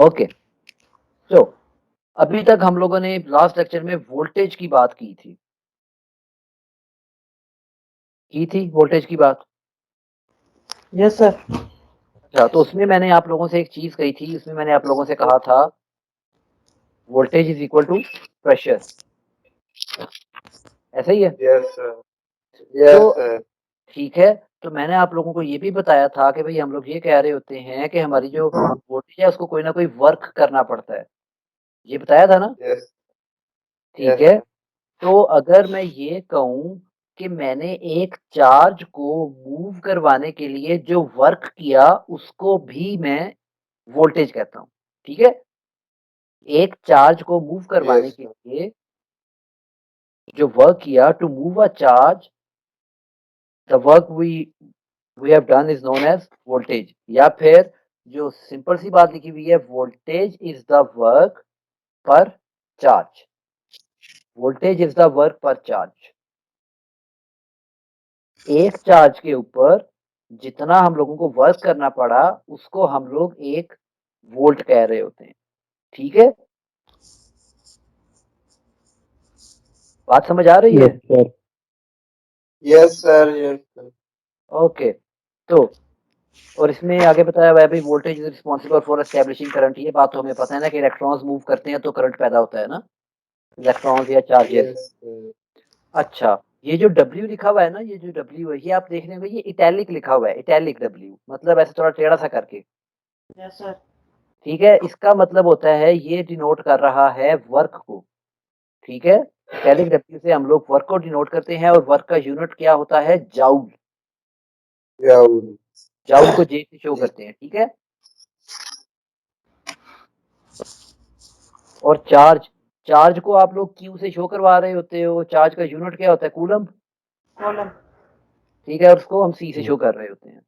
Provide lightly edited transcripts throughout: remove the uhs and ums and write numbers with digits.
Okay, तो अभी तक हम लोगों ने लास्ट लेक्चर में वोल्टेज की बात की थी वोल्टेज की बात। Yes sir. अच्छा, तो उसमें मैंने आप लोगों से एक चीज़ कही थी, उसमें मैंने आप लोगों से कहा था voltage is equal to pressure, ऐसा ही है? Yes sir. तो यस सर। ठीक है, तो मैंने आप लोगों को ये भी बताया था कि भई हम लोग ये कह रहे होते हैं कि हमारी जो वोल्टेज है उसको कोई ना कोई वर्क करना पड़ता है, ये बताया था ना? यस। ठीक यस है, सर। तो अगर मैं ये कहूँ कि मैंने एक चार्ज को मूव करवाने के लिए जो वर्क किया उसको भी मैं वोल्टेज कहता हूँ, ठीक है? एक चार्ज को मूव करवाने यस के सर। लिए जो वर्क किया to move a charge, the work we have done is known as voltage, या फिर जो सिंपल सी बात लिखी हुई है, voltage is the work per charge, voltage is the work per charge. एक चार्ज के ऊपर जितना हम लोगों को वर्क करना पड़ा उसको हम लोग एक वोल्ट कह रहे होते हैं, ठीक है? बात समझ आ रही है? Yes sir. Yes sir. Yes sir. Okay, तो और इसमें आगे बताया हुआ है भाई voltage is responsible for establishing current, ये बात तो हमें पता है ना कि इलेक्ट्रॉन्स मूव करते हैं तो करंट पैदा होता है ना, इलेक्ट्रॉन्स या चार्जेस। Yes sir. अच्छा, ये जो W लिखा हुआ है ना, ये जो W है ये आप देख रहे होंगे, ये इटैलिक लिखा हुआ है, इटैलिक W मतलब ऐसे थोड़ा टेढ़ा सा करके, यस सर। ठीक है? इसका मतलब होता है ये डिनोट कर रहा है वर्क को, ठीक है? इटैलिक W से हम लोग वर्क को डिनोट करते हैं और वर्क का यूनिट क्या होता है? जाउल। जाऊल। जाउल को J से शो करते हैं, ठीक है? और चार्ज, चार्ज को आप लोग Q से शो करवा रहे होते हो, चार्ज का यूनिट क्या होता है? Coulomb, column. ठीक है? और उसको हम C से शो कर रहे होते हैं।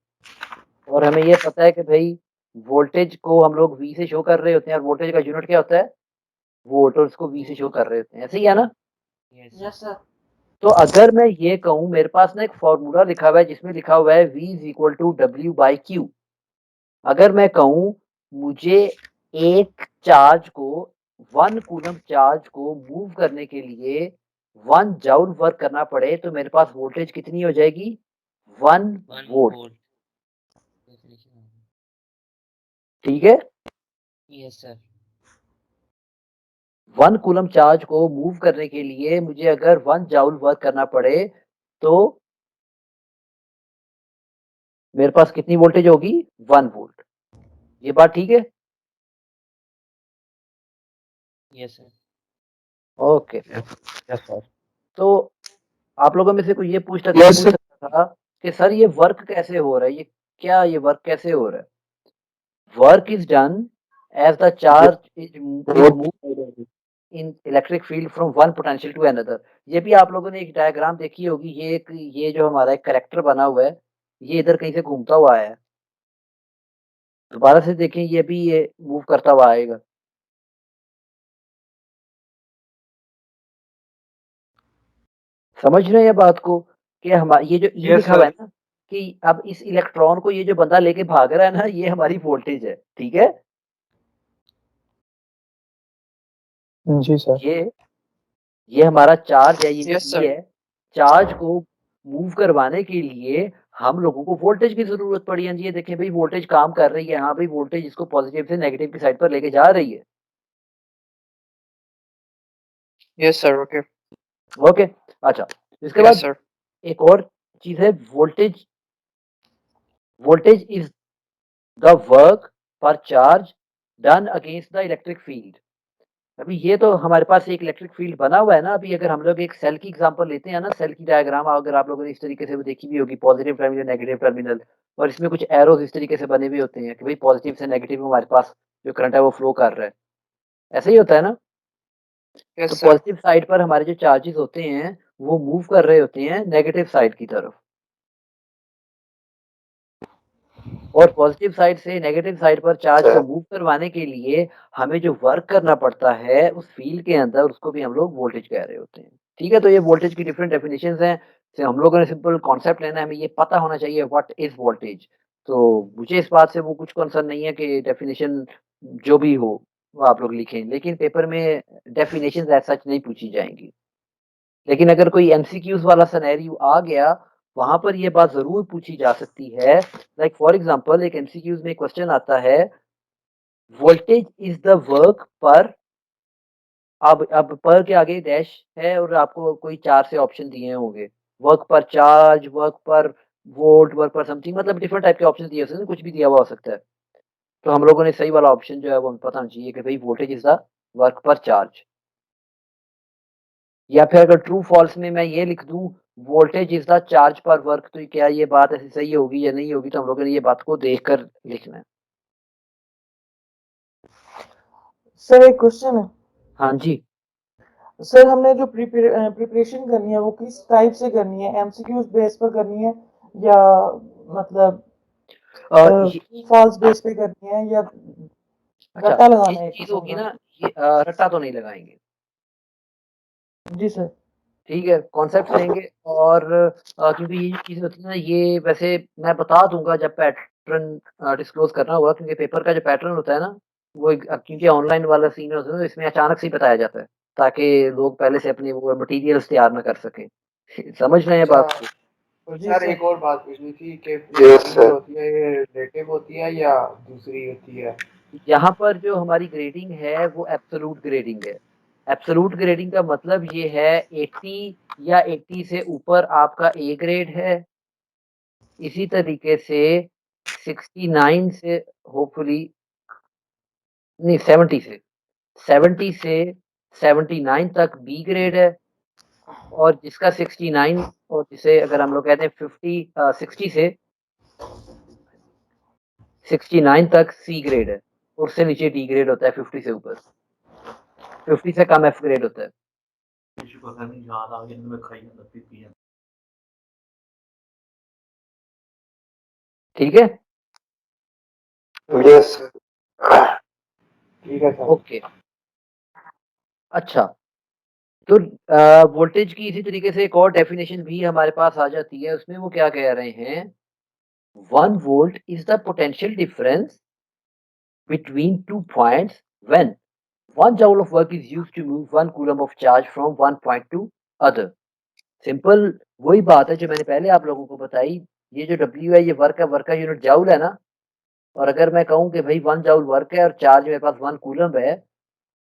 और हमें ये पता है कि भई वोल्टेज को हम लोग V से शो कर रहे होते हैं और वोल्टेज का यूनिट क्या होता है? वोल्ट, और उसको V से शो कर रहे होते हैं, ऐसे ही है ना? Yes sir. तो अगर मैं ये कहूँ, मेरे पास ना एक फ़ॉर्मूला लिखा हुआ है जिसमें लिखा हुआ है V is equal to W/Q। अगर मैं कहूँ मुझे एक चार्ज को 1 कूलम्ब चार्ज को मूव करने के लिए 1 जूल वर्क करना पड़े तो मेरे पास वोल्टेज कितनी हो जाएगी? 1 वोल्ट, ठीक है? Yes sir. 1 कूलम्ब चार्ज को मूव करने के लिए मुझे अगर 1 जूल वर्क करना पड़े तो मेरे पास कितनी वोल्टेज होगी? 1 वोल्ट। ये बात ठीक है? Yes sir. Okay. Yes sir. तो आप लोगों में से कोई ये यस पूछ सर। सकता था कि सर ये वर्क कैसे हो रहा है? ये वर्क कैसे हो रहा है? Work is done as the charge is moved in electric field from one potential to another. ये भी आप लोगों ने एक डायग्राम देखी होगी, ये जो हमारा एक करैक्टर बना हुआ है, ये इधर कहीं से घूमता हुआ आया है। दोबारा से देखें, ये मूव करता हुआ आएगा। समझ रहे हैं बात को? कि हमा ये जो ई यस लिखा हुआ है सर। ना, कि अब इस इलेक्ट्रॉन को ये जो बंदा लेके भाग रहा है ना, ये हमारी वोल्टेज है, ठीक है? जी सर। ये ये हमारा चार्ज है, ये जो यस ई सर। है, चार्ज को मूव करवाने के लिए हम लोगों को वोल्टेज की ज़रूरत पड़ी। हाँ जी, ये देखें भई वोल्टेज काम कर रही है, हाँ भई वोल्टेज इसको पॉज़िटिव से नेगेटिव की साइड पर लेके जा रही है। Yes sir. ओके। ओके, अच्छा, इसके यस बाद सर। एक और चीज़ है, voltage voltage is the work per charge done against the electric field. अभी ये तो हमारे पास एक इलेक्ट्रिक फील्ड बना हुआ है ना, अभी अगर हम लोग एक सेल की एग्जांपल लेते हैं ना, सेल की डायग्राम अगर आप लोगों ने इस तरीके से भी देखी भी होगी, पॉजिटिव टर्मिनल, नेगेटिव टर्मिनल, और इसमें कुछ एरोज इस तरीके से बने हुए होते हैं कि भाई पॉजिटिव से नेगेटिव में हमारे पास जो करंट है वो फ्लो कर रहा है, ऐसा ही होता है ना? तो यस सर। पॉजिटिव साइड पर हमारे जो चार्जेस होते हैं वो मूव कर रहे होते हैं नेगेटिव साइड की तरफ, और पॉजिटिव साइड से नेगेटिव साइड पर चार्ज को सर। मूव करवाने के लिए हमें जो वर्क करना पड़ता है उस फील्ड के अंदर, उसको भी हम लोग वोल्टेज कह रहे होते हैं। ठीक है? तो ये वोल्टेज की डिफरेंट डेफिनिशंस हैं। तो हम लोगों ने सिंपल कॉन्सेप्ट लेना है, हमें ये पता होना चाहिए व्हाट इज़ वोल्टेज। तो मुझे इस बात से वो कुछ कंसर्न नहीं है कि डेफ़िनेशन जो भी हो, वो आप लोग लिखें, लेकिन पेपर में डेफ़िनेशंस एज़ सच नहीं पूछी जाएँगी। लेकिन अगर कोई एमसीक्यूज़ वाला सिनेरियो आ गया, वहाँ पर ये बात ज़रूर पूछी जा सकती है। लाइक फॉर एग्ज़ाम्पल एक एमसीक्यूज़ में क्वेश्चन आता है, वोल्टेज इज़ द वर्क पर, अब पर के आगे डैश है और आपको कोई 4 से ऑप्शन दिए होंगे। वर्क पर चार्ज, वर्क पर वोल्ट, वर्क पर समथिंग, मतलब डिफरेंट टाइप के ऑप्शन दिए हो सकते हैं, कुछ भी दिया हुआ हो सकता है। तो हम लोगों ने सही वाला ऑप्शन जो है वो हमें पता होना चाहिए कि भई voltage is the work per charge. या फिर अगर ट्रू फॉल्स में मैं ये लिख दूँ वोल्टेज इज़ द चार्ज पर वर्क, तो क्या ये बात ऐसे सही होगी या नहीं होगी? तो हम लोगों ने ये बात को देखकर लिखना है। सर एक क्वेश्चन है। हाँ जी। सर हमने जो प्रिपरेशन करनी है वो किस टाइप से करनी है, एमसीक्यूज बेस पर करनी है या मतलब ये ट्रू फॉल्स बेस पे करनी है या अच्छा, रट्टा ये लगाना है एक चीज़ किस्म होगी का? ना, ये रट्टा तो नहीं लगाएँगे। जी सर। ठीक है, कॉन्सेप्ट लेंगे और क्योंकि ये चीज़ें होती हैं ना, ये वैसे मैं बता दूँगा जब पैटर्न डिस्क्लोज़ करना होगा, क्योंकि पेपर का जो पैटर्न होता है ना, वो एक क्योंकि ऑनलाइन वाला सीन होता है ना, इसमें अचानक से ही बताया जाता है, ताकि लोग पहले से अपने वो मटीरियल्स तैयार ना कर सकें। समझ रहे हैं अच्छा, बात को? तो जी सर सर। एक और बात पूछनी थी कि ग्रेडिंग जो होती है ये रिलेटिव होती है या दूसरी होती है? यहाँ पर जो हमारी ग्रेडिंग है वो एब्सोल्यूट ग्रेडिंग है। एब्सोल्यूट ग्रेडिंग का मतलब ये है 80 या 80 से ऊपर आपका ए ग्रेड है। इसी तरीके से 69 से होपफुली नहीं 70 से 79 तक बी ग्रेड है, और जिसका 69 और जिसे अगर हम लोग कहते हैं 60 से 69 तक सी ग्रेड है, उससे नीचे डी ग्रेड होता है 50 से ऊपर, 50 से कम एफ ग्रेड होता है। ठीक है? यस ठीक है सर। ओके। अच्छा, तो वोल्टेज की इसी तरीके से एक और डेफिनेशन भी हमारे पास आ जाती है, उसमें वो क्या कह रहे हैं, 1 volt is the potential difference between 2 points when 1 joule of work is used to move 1 coulomb of charge from one point to other। Simple वही बात है जो मैंने पहले आप लोगों को बताई। ये जो W है ये वर्क का यूनिट जाउल है ना, और अगर मैं कहूँ कि भाई 1 जाउल वर्क है और चार्ज मेरे पास 1 कूलम्ब है,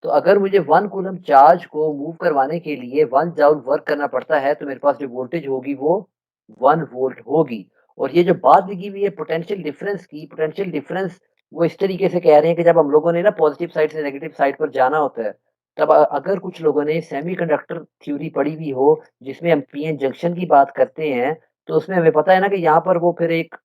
तो अगर मुझे 1 कूलम्ब चार्ज को मूव करवाने के लिए 1 जाउल वर्क करना पड़ता है, तो मेरे पास जो वोल्टेज होगी वो 1 वोल्ट होगी। और ये जो बात लिखी हुई है पोटेंशियल डिफरेंस की, पोटेंशियल डिफरेंस वो इस तरीके से कह रहे हैं कि जब हम लोगों ने ना पॉजिटिव साइड से नेगेटिव साइड पर जाना होता है, तब अगर कुछ लोगों ने सेमीकंडक्टर थ्योरी पढ़ी हुई हो, जिसमें हम पीएन जंक्शन की बात करते हैं, तो उसमें हमें पता है ना कि यहाँ पर वो फिर एक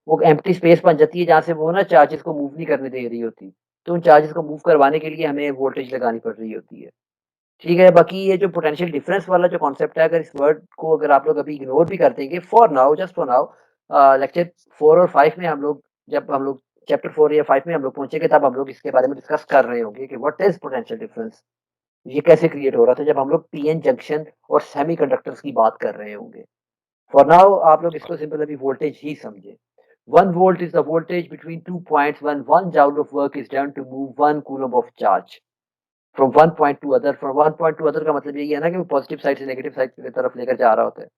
वो एम्प्टी स्पेस बन जाती है जहाँ से वो ना चार्जेस को मूव नहीं करने दे रही होती। तो उन चार्जेस को मूव करवाने के लिए हमें वोल्टेज लगानी पड़ रही होती है। ठीक है, बाकी ये जो पोटेंशियल डिफरेंस वाला जो कॉन्सेप्ट है, अगर इस वर्ड को अगर आप लोग अभी इग्नोर भी कर देंगे for now, just for now, lecture 4 और 5 में हम लोग, जब हम लोग चैप्टर 4 या 5 में हम लोग पहुँचेंगे, तब हम लोग इसके बारे में डिस्कस कर रहे होंगे कि व्हाट इज़ पोटेंशियल डिफरेंस? ये कैसे क्रिएट हो रहा था जब हम लोग पीएन जंक्शन और सेमीकंडक्टर्स की बात कर रहे होंगे। फॉर नाउ आप लोग इसको सिंपल अभी वोल्टेज ही समझें। 1 volt is the voltage between 2 points when 1 joule of work is done to move 1 coulomb of charge from one point to other। from one point to other का मतलब यही है ना कि वो पॉजिटिव साइड से नेगेटिव साइड की तरफ लेकर जा रहा होता है।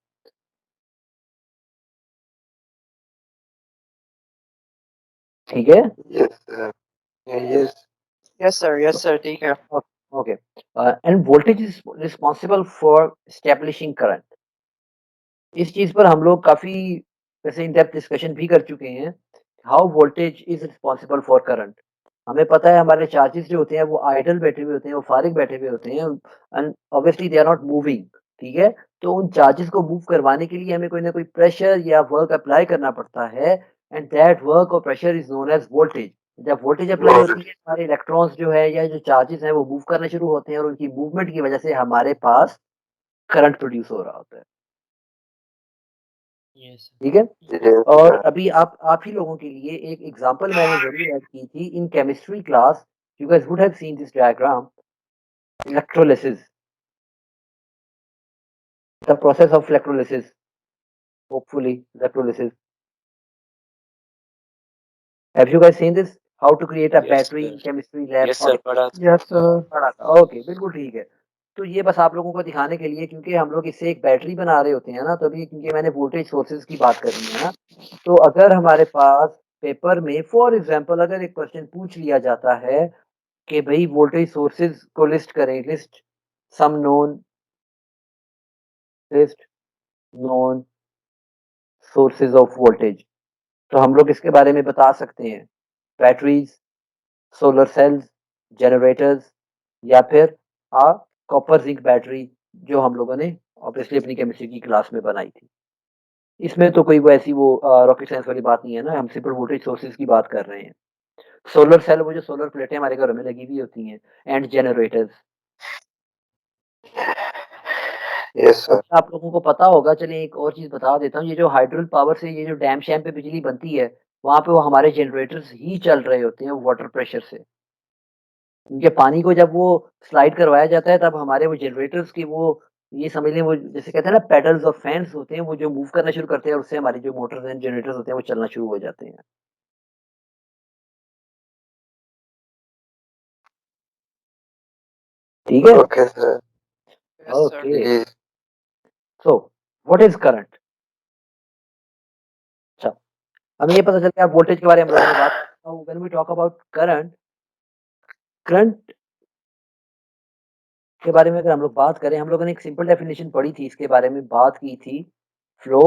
ठीक है? Yes sir. Yes yes sir ठीक है। Okay. End voltage is responsible for establishing current. इस चीज़ पर हम लोग काफ़ी वैसे इन डेप्थ डिस्कशन भी कर चुके हैं। How voltage is responsible for current. हमें पता है हमारे चार्जेस जो होते हैं वो आइडल बैठे हुए होते हैं, वो फारिग बैठे हुए होते हैं, and obviously they are not moving. ठीक है? तो उन चार्जेस को मूव करवाने के लिए हमें कोई ना कोई प्रेशर या वर्क अप्लाई करना पड़ता है, एंड दैट वर्क और pressure is known as voltage. जब वोल्टेज अप्लाई होती है, हमारे इलेक्ट्रॉन्स जो है या जो चार्जेस हैं वो मूव करना शुरू होते हैं, और उनकी मूवमेंट की वजह से हमारे पास करंट प्रोड्यूस हो रहा होता है। ठीक है? और अभी आप ही लोगों के लिए एक एग्ज़ाम्पल मैंने ज़रूर ऐड की थी in chemistry class. You guys would have seen this diagram, electrolysis, the process of electrolysis, hopefully electrolysis. Have you guys seen this? How to create a Yes, battery sir. in chemistry lab? Yes, sir. पढ़ा था। Yes, sir. पढ़ा था। Okay, बिल्कुल ठीक है। तो ये बस आप लोगों को दिखाने के लिए, क्योंकि हम लोग इससे एक बैटरी बना रहे होते हैं ना, तभी, क्योंकि मैंने वोल्टेज सोर्सेज की बात करनी है ना। तो अगर हमारे पास पेपर में फॉर एग्जांपल अगर एक क्वेश्चन पूछ लिया जाता है कि भाई वोल्टेज सोर्सेज को लिस्ट करें, list non sources of voltage, तो हम लोग इसके बारे में बता सकते हैं। बैटरीज, सोलर सेल्स, जनरेटर्स, या फिर कॉपर जिंक बैटरी, जो हम लोगों ने ऑब्वियसली अपनी केमिस्ट्री की क्लास में बनाई थी। इसमें तो कोई वो ऐसी वो रॉकेट साइंस वाली बात नहीं है ना, हम सिंपल वोल्टेज सोर्सेज की बात कर रहे हैं। सोलर सेल, वो जो सोलर प्लेटें हमारे घरों में लगी हुई होती हैं, एंड जनरेटर्स। Yes sir. अच्छा, आप लोगों को पता होगा, चलिए एक और चीज़ बता देता हूँ, ये जो हाइड्रोल पावर से ये जो डैम शैम पे बिजली बनती है, वहाँ पे वो हमारे जनरेटर्स ही चल रहे होते हैं वाटर प्रेशर से। क्योंकि पानी को जब वो स्लाइड करवाया जाता है, तब हमारे वो जनरेटर्स की वो, ये समझ लें, वो जैसे कहते हैं ना पेडल्स और फैन्स होते हैं, वो जो मूव करना शुरू करते हैं, और उससे हमारी जो मोटर्स एंड जनरेटर्स होते हैं वो चलना शुरू हो जाते हैं। ठीक है? Okay sir. Yes, sir. Okay. जी। So what is current? अच्छा, हमें ये पता चल गया वोल्टेज के बारे में हम लोगों ने बात। When we talk about current, current के बारे में अगर हम लोग बात करें, हम लोगों ने एक सिंपल डेफिनेशन पढ़ी थी, इसके बारे में बात की थी। फ्लो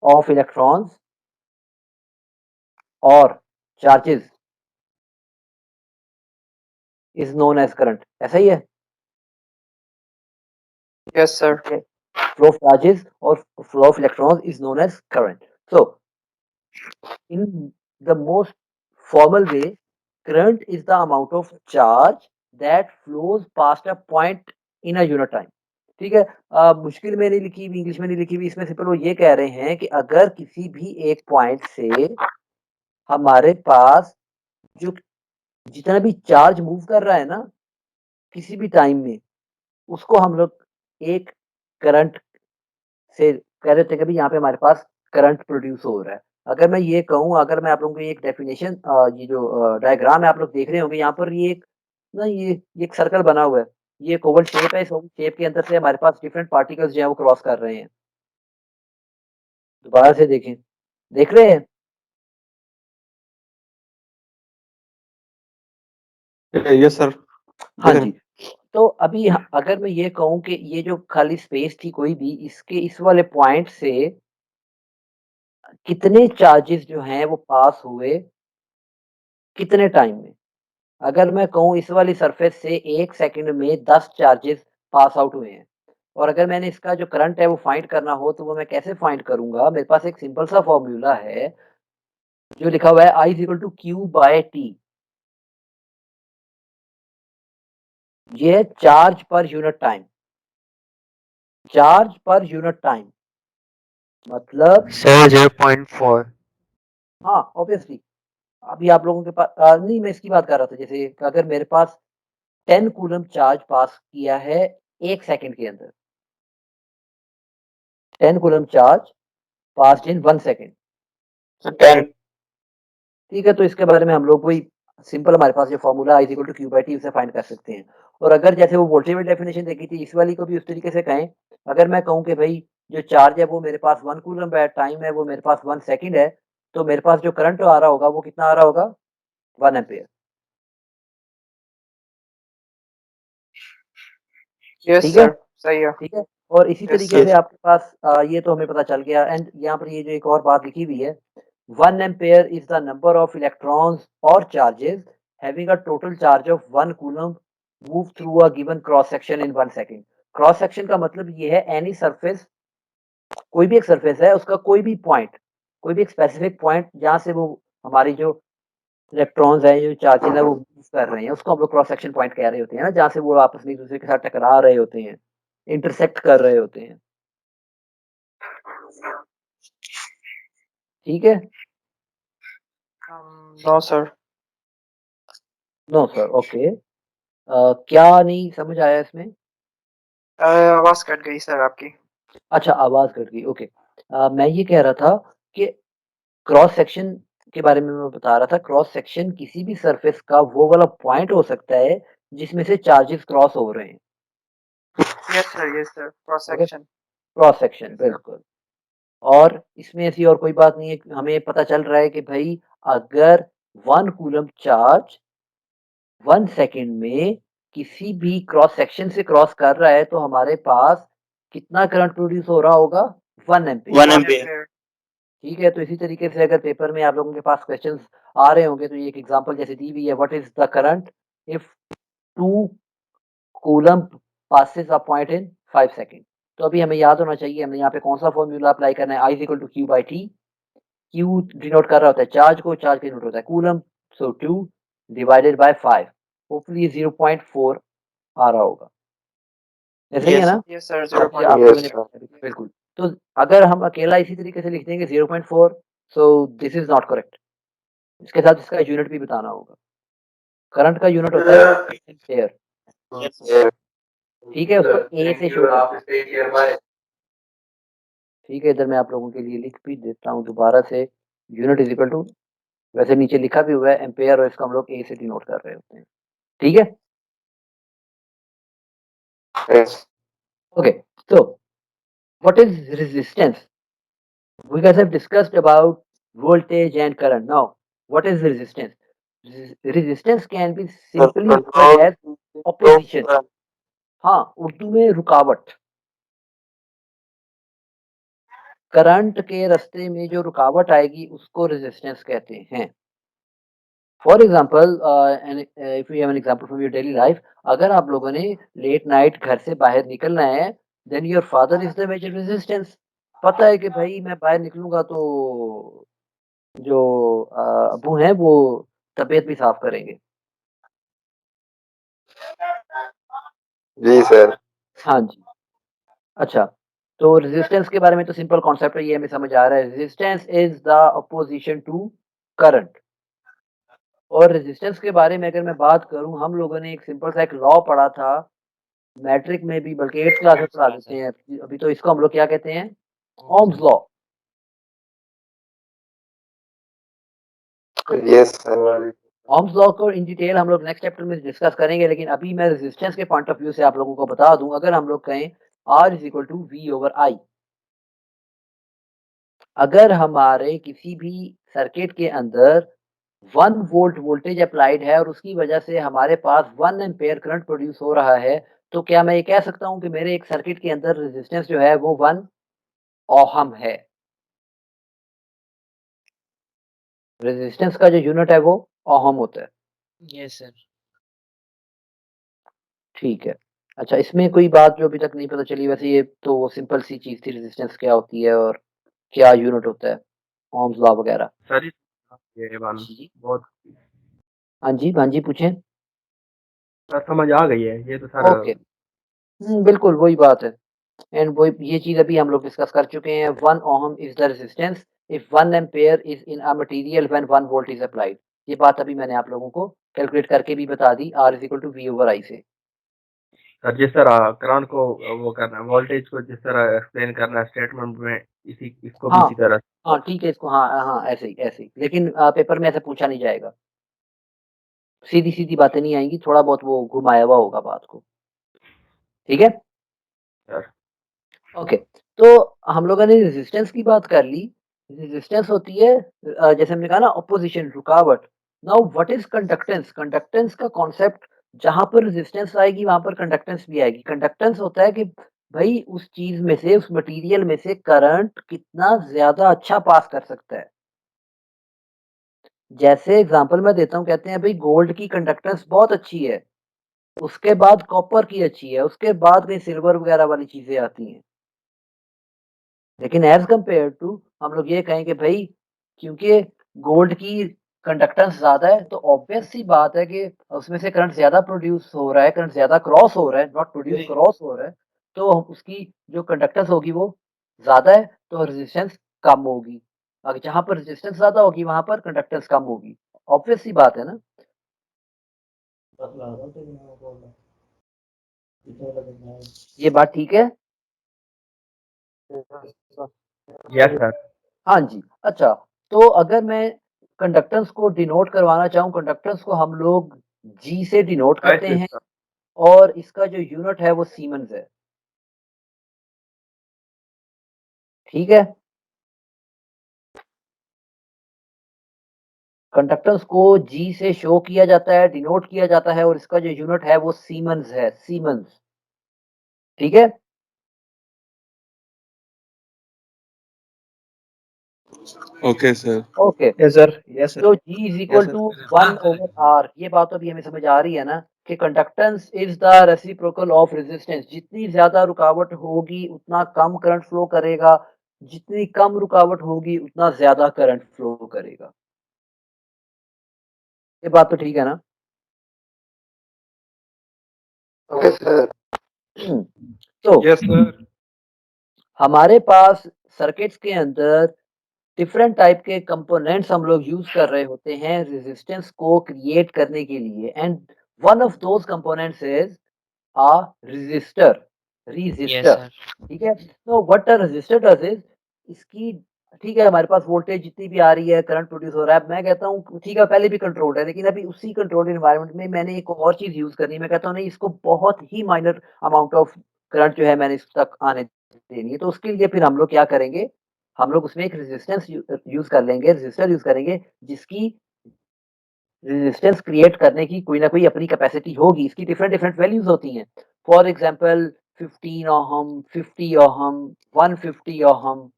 ऑफ इलेक्ट्रॉन्स और charges is known as current. ऐसा ही है? Yes, sir. Okay. Flow of charges or flow of electrons is known as current. So, in the most formal way, current is the amount of charge that flows past a point in a unit time. ठीक है? मुश्किल में नहीं लिखी हुई, English में नहीं लिखी हुई, इसमें सिंपल वो ये कह रहे हैं कि अगर किसी भी एक पॉइंट से हमारे पास जो जितना भी चार्ज मूव कर रहा है ना, किसी भी टाइम में, उसको हम लोग एक करंट से कह रहे थे कि भाई यहाँ पे हमारे पास करंट प्रोड्यूस हो रहा है। अगर मैं ये कहूँ, अगर मैं आप लोगों को ये एक डेफिनेशन, ये जो डायग्राम है आप लोग देख रहे होंगे, यहाँ पर ये एक ना, ये एक सर्कल बना हुआ है। ये एक ओवल शेप है, इस ओवल शेप के अंदर से हमारे पास डिफरेंट पार्टिकल्स जो है वो क्रॉस कर रहे हैं। दोबारा से देखें, देख रहे हैं? Yes, sir. हाँ जी। तो अभी अगर मैं ये कहूँ कि ये जो खाली स्पेस थी कोई भी, इसके इस वाले पॉइंट से कितने चार्जेस जो हैं वो पास हुए, कितने टाइम में? अगर मैं कहूँ इस वाली सरफेस से 1 सेकंड में 10 चार्जेस पास आउट हुए हैं, और अगर मैंने इसका जो करंट है वो फाइंड करना हो, तो वो मैं कैसे फाइंड करूँगा? मेरे पास एक सिंपल सा फॉर्मूला है, जो लिखा हुआ है I is equal to Q by T। ये है charge per unit time. Charge per unit time मतलब, Sir, 0.4. हाँ, ऑब्वियसली अभी आप लोगों के पास नहीं, मैं इसकी बात कर रहा था, जैसे अगर मेरे पास 10 कूलम्ब चार्ज पास किया है 1 सेकंड के अंदर, 10 coulomb charge passed in 1 second. 10। ठीक है, तो इसके बारे में हम लोग कोई सिंपल, हमारे पास ये formula I is equal to Q by T, उसे फाइंड कर सकते हैं। और अगर जैसे वो वोल्टेज वाली डेफिनेशन देखी थी, इस वाली को भी उस तरीके से कहें। अगर मैं कहूँ कि भाई जो चार्ज है वो मेरे पास 1 कूलम्ब है, टाइम है वो मेरे पास 1 सेकंड है, तो मेरे पास जो करंट आ रहा होगा वो कितना आ रहा होगा? 1 एम्पीयर। Yes, ठीक है? sir. सही है। ठीक है? और इसी Yes, तरीके sir. से आपके पास ये तो हमें पता चल गया, एंड यहाँ पर ये जो एक और बात लिखी हुई है, 1 ampere is the number of electrons और charges having a total charge of 1 coulomb move through a given cross section in 1 second. Cross section का मतलब ये है एनी सरफेस, कोई भी एक सरफेस है, उसका कोई भी पॉइंट, कोई भी एक स्पेसिफिक पॉइंट जहाँ से वो हमारी जो इलेक्ट्रॉन्स हैं, जो चार्जेस हैं वो मूव कर रहे हैं, उसको हम लोग क्रॉस सेक्शन पॉइंट कह रहे होते हैं ना, जहाँ से वो आपस में एक-दूसरे के साथ टकरा रहे होते हैं, इंटरसेक्ट कर रहे होते हैं। ठीक है? No, sir. No sir, okay. क्या नहीं समझ आया इसमें? आवाज कट गई सर आपकी। अच्छा, आवाज़ कट गई, ओके। मैं ये कह रहा था कि क्रॉस सेक्शन के बारे में मैं बता रहा था, क्रॉस सेक्शन किसी भी सरफेस का वो वाला पॉइंट हो सकता है जिसमें से चार्जेस क्रॉस हो रहे हैं। Yes sir, cross okay, section. Cross section बिल्कुल। और इसमें ऐसी और कोई बात नहीं है, हमें पता चल रहा है कि भाई अगर 1 कूलम्ब चार्ज 1 सेकंड में किसी भी क्रॉस सेक्शन से क्रॉस कर रहा है तो हमारे पास कितना करंट प्रोड्यूस हो रहा होगा? 1 एम्पीयर। 1 1 एम्पियर। ampere. ठीक है, तो इसी तरीके से अगर पेपर में आप लोगों के पास क्वेश्चंस आ रहे होंगे तो ये एक एग्जांपल जैसे दी हुई है, what is the current if 2 coulomb passes a point in 5 second. तो अभी हमें याद होना चाहिए हमें यहाँ पे कौन सा फॉर्मूला अप्लाई करना है, I is equal to Q by T. Q denote कर रहा होता है चार्ज को, चार्ज डिनोट होता है coulomb, so 2 divided by 5। Hopefully 0.4 आ रहा होगा, ऐसा ही है यस ना? Yes sir, ये आप 0.4. लोगों ने बिल्कुल। तो अगर हम अकेला इसी तरीके से लिख देंगे 0.4, so this is not correct. इसके साथ इसका यूनिट भी बताना होगा। करंट का यूनिट होता है एम्पेयर। यस। ठीक है, उसको ए से शुरू करते हैं। ठीक है, इधर मैं आप लोगों के लिए लिख भी देता हूँ दोबारा से। यूनिट इज इक्वल टू, वैसे नीचे लिखा भी हुआ है एम्पेयर, और इसको हम लोग ए से डिनोट कर रहे होते हैं। ठीक है, yes. Okay. So what is resistance? We guys have discussed about voltage and current. Now, what is resistance? Resistance can be simply written as opposition. हाँ, उर्दू में रुकावट। करंट के रास्ते में जो रुकावट आएगी उसको रेजिस्टेंस कहते हैं। For example, if you have an example from your daily life, अगर आप लोगों ने लेट नाइट घर से बाहर निकलना है, then your father is the major resistance. पता है कि भाई मैं बाहर निकलूंगा तो जो अब्बू हैं वो तबीयत भी साफ करेंगे। जी सर। हाँ जी। अच्छा, तो रेजिस्टेंस के बारे में तो सिंपल कॉन्सेप्ट है, ये हमें समझ आ रहा है। Resistance is the opposition to current. और रेजिस्टेंस के बारे में अगर मैं बात करूं, हम लोगों ने एक सिंपल सा एक लॉ पढ़ा था मैट्रिक में भी, बल्कि 8th क्लास में पढ़ा देते हैं अभी तो। इसको हम लोग क्या कहते हैं? Ohm's law. Yes sir. Ohm's law को इन डिटेल हम लोग नेक्स्ट चैप्टर में डिस्कस करेंगे, लेकिन अभी मैं रेजिस्टेंस के पॉइंट ऑफ व्यू से आप लोगों को बता दूं। अगर हम लोग कहें R is equal to V over I, अगर हमारे किसी भी सर्किट के अंदर 1 वोल्ट वोल्टेज अप्लाइड है और उसकी वजह से हमारे पास 1 एम्पेयर करंट प्रोड्यूस हो रहा है, तो क्या मैं ये कह सकता हूँ कि मेरे एक सर्किट के अंदर रेजिस्टेंस जो है वो 1 ओहम है? रेजिस्टेंस का जो यूनिट है वो ओहम होता है। Yes sir. ठीक है। अच्छा, इसमें कोई बात जो अभी तक नहीं पता चली, वैसे ये तो वो सिंपल सी चीज़ थी, रेजिस्टेंस क्या होती है और क्या यूनिट होता है, ओम्स लॉ वगैरह। सर ये बात जी, बहुत हाँ जी पूछें। सर समझ आ गई है ये तो सर। ओके, बिल्कुल वही बात है। एंड वो ये चीज़ अभी हम लोग डिस्कस कर चुके हैं। 1 ohm is the resistance if 1 ampere is in a material when 1 volt is applied. ये बात अभी मैंने आप लोगों को कैलकुलेट करके भी बता दी, R is equal to V over I से। सर जिस तरह करंट को वो करना वोल्टेज को जिस तरह एक्सप्लेन करना स्टेटमेंट में इसी इसको भी हाँ इसी तरह। हाँ, ठीक है, इसको हाँ हाँ ऐसे ही ऐसे ही, लेकिन पेपर में ऐसे पूछा नहीं जाएगा। सीधी सीधी बातें नहीं आएंगी, थोड़ा बहुत वो घुमाया हुआ होगा बात को। ठीक है, सर ओके। तो हम लोगों ने रेजिस्टेंस की बात कर ली। रेजिस्टेंस होती है जैसे हमने कहा ना, अपोजिशन, रुकावट। Now what is conductance? Conductance का कॉन्सेप्ट, जहां पर रेजिस्टेंस आएगी वहां पर कंडक्टेंस भी आएगी। कंडक्टेंस होता है कि भाई उस चीज में से, उस मटेरियल में से करंट कितना ज्यादा अच्छा पास कर सकता है। जैसे एग्जांपल मैं देता हूँ, कहते हैं भाई गोल्ड की कंडक्टेंस बहुत अच्छी है, उसके बाद कॉपर की अच्छी है, उसके बाद कहीं सिल्वर वगैरह वाली चीजें आती हैं। लेकिन एज कंपेयर टू हम लोग ये कहें कि भाई क्योंकि गोल्ड की कंडक्टेंस ज्यादा है, तो ऑब्वियस सी बात है कि उसमें से करंट ज्यादा प्रोड्यूस हो रहा है, करंट ज्यादा क्रॉस हो रहा है, नॉट प्रोड्यूस, क्रॉस हो रहा है। तो उसकी जो कंडक्टेंस होगी वो ज्यादा है, तो रेजिस्टेंस कम होगी। अगर जहां पर रेजिस्टेंस ज्यादा होगी वहां पर कंडक्टेंस कम होगी। ऑब्वियस सी बात है ना? ये बात ठीक है? Yes sir. हाँ जी। अच्छा, तो अगर मैं कंडक्टेंस को डिनोट करवाना चाहूँ, कंडक्टेंस को हम लोग G से डिनोट करते Right, हैं sir. और इसका जो यूनिट है वो सीमेंस है। ठीक है? कंडक्टेंस को G से शो किया जाता है, डिनोट किया जाता है और इसका जो यूनिट है वो सीमेंस है, सीमेंस। ठीक है? Okay, sir. Okay. Yes sir, yes sir. तो G is equal to 1/R, ये बात तो अभी हमें समझ आ रही है ना कि conductance is the reciprocal of resistance. जितनी ज्यादा रुकावट होगी उतना कम करंट फ्लो करेगा, जितनी कम रुकावट होगी उतना ज्यादा करंट फ्लो करेगा। ये बात तो ठीक है ना? Okay, sir. तो Yes, sir. हमारे पास सर्किट्स के अंदर डिफरेंट टाइप के कंपोनेंट्स हम लोग यूज कर रहे होते हैं रेजिस्टेंस को क्रिएट करने के लिए, and one of those components is a resistor, Yes, resistor। sir. ठीक है? तो what a resistor does is, इसकी ठीक है हमारे पास वोल्टेज जितनी भी आ रही है, करंट प्रोड्यूस हो रहा है, मैं कहता हूँ ठीक है पहले भी कंट्रोल्ड है, लेकिन अभी उसी कंट्रोल्ड एनवायरनमेंट में मैंने एक और चीज यूज करनी है। मैं कहता हूँ नहीं, इसको बहुत ही माइनर अमाउंट ऑफ करंट जो है मैंने इस तक आने देनी है। तो उसके लिए फिर हम लोग क्या करेंगे, हम लोग उसमें एक रेजिस्टेंस यूज कर लेंगे, रेजिस्टर यूज करेंगे जिसकी रेजिस्टेंस क्रिएट करने की कोई ना कोई अपनी कैपेसिटी होगी। इसकी डिफरेंट डिफरेंट वैल्यूज होती हैं। For example 15 ohm, 50 ohm, 150 ohm.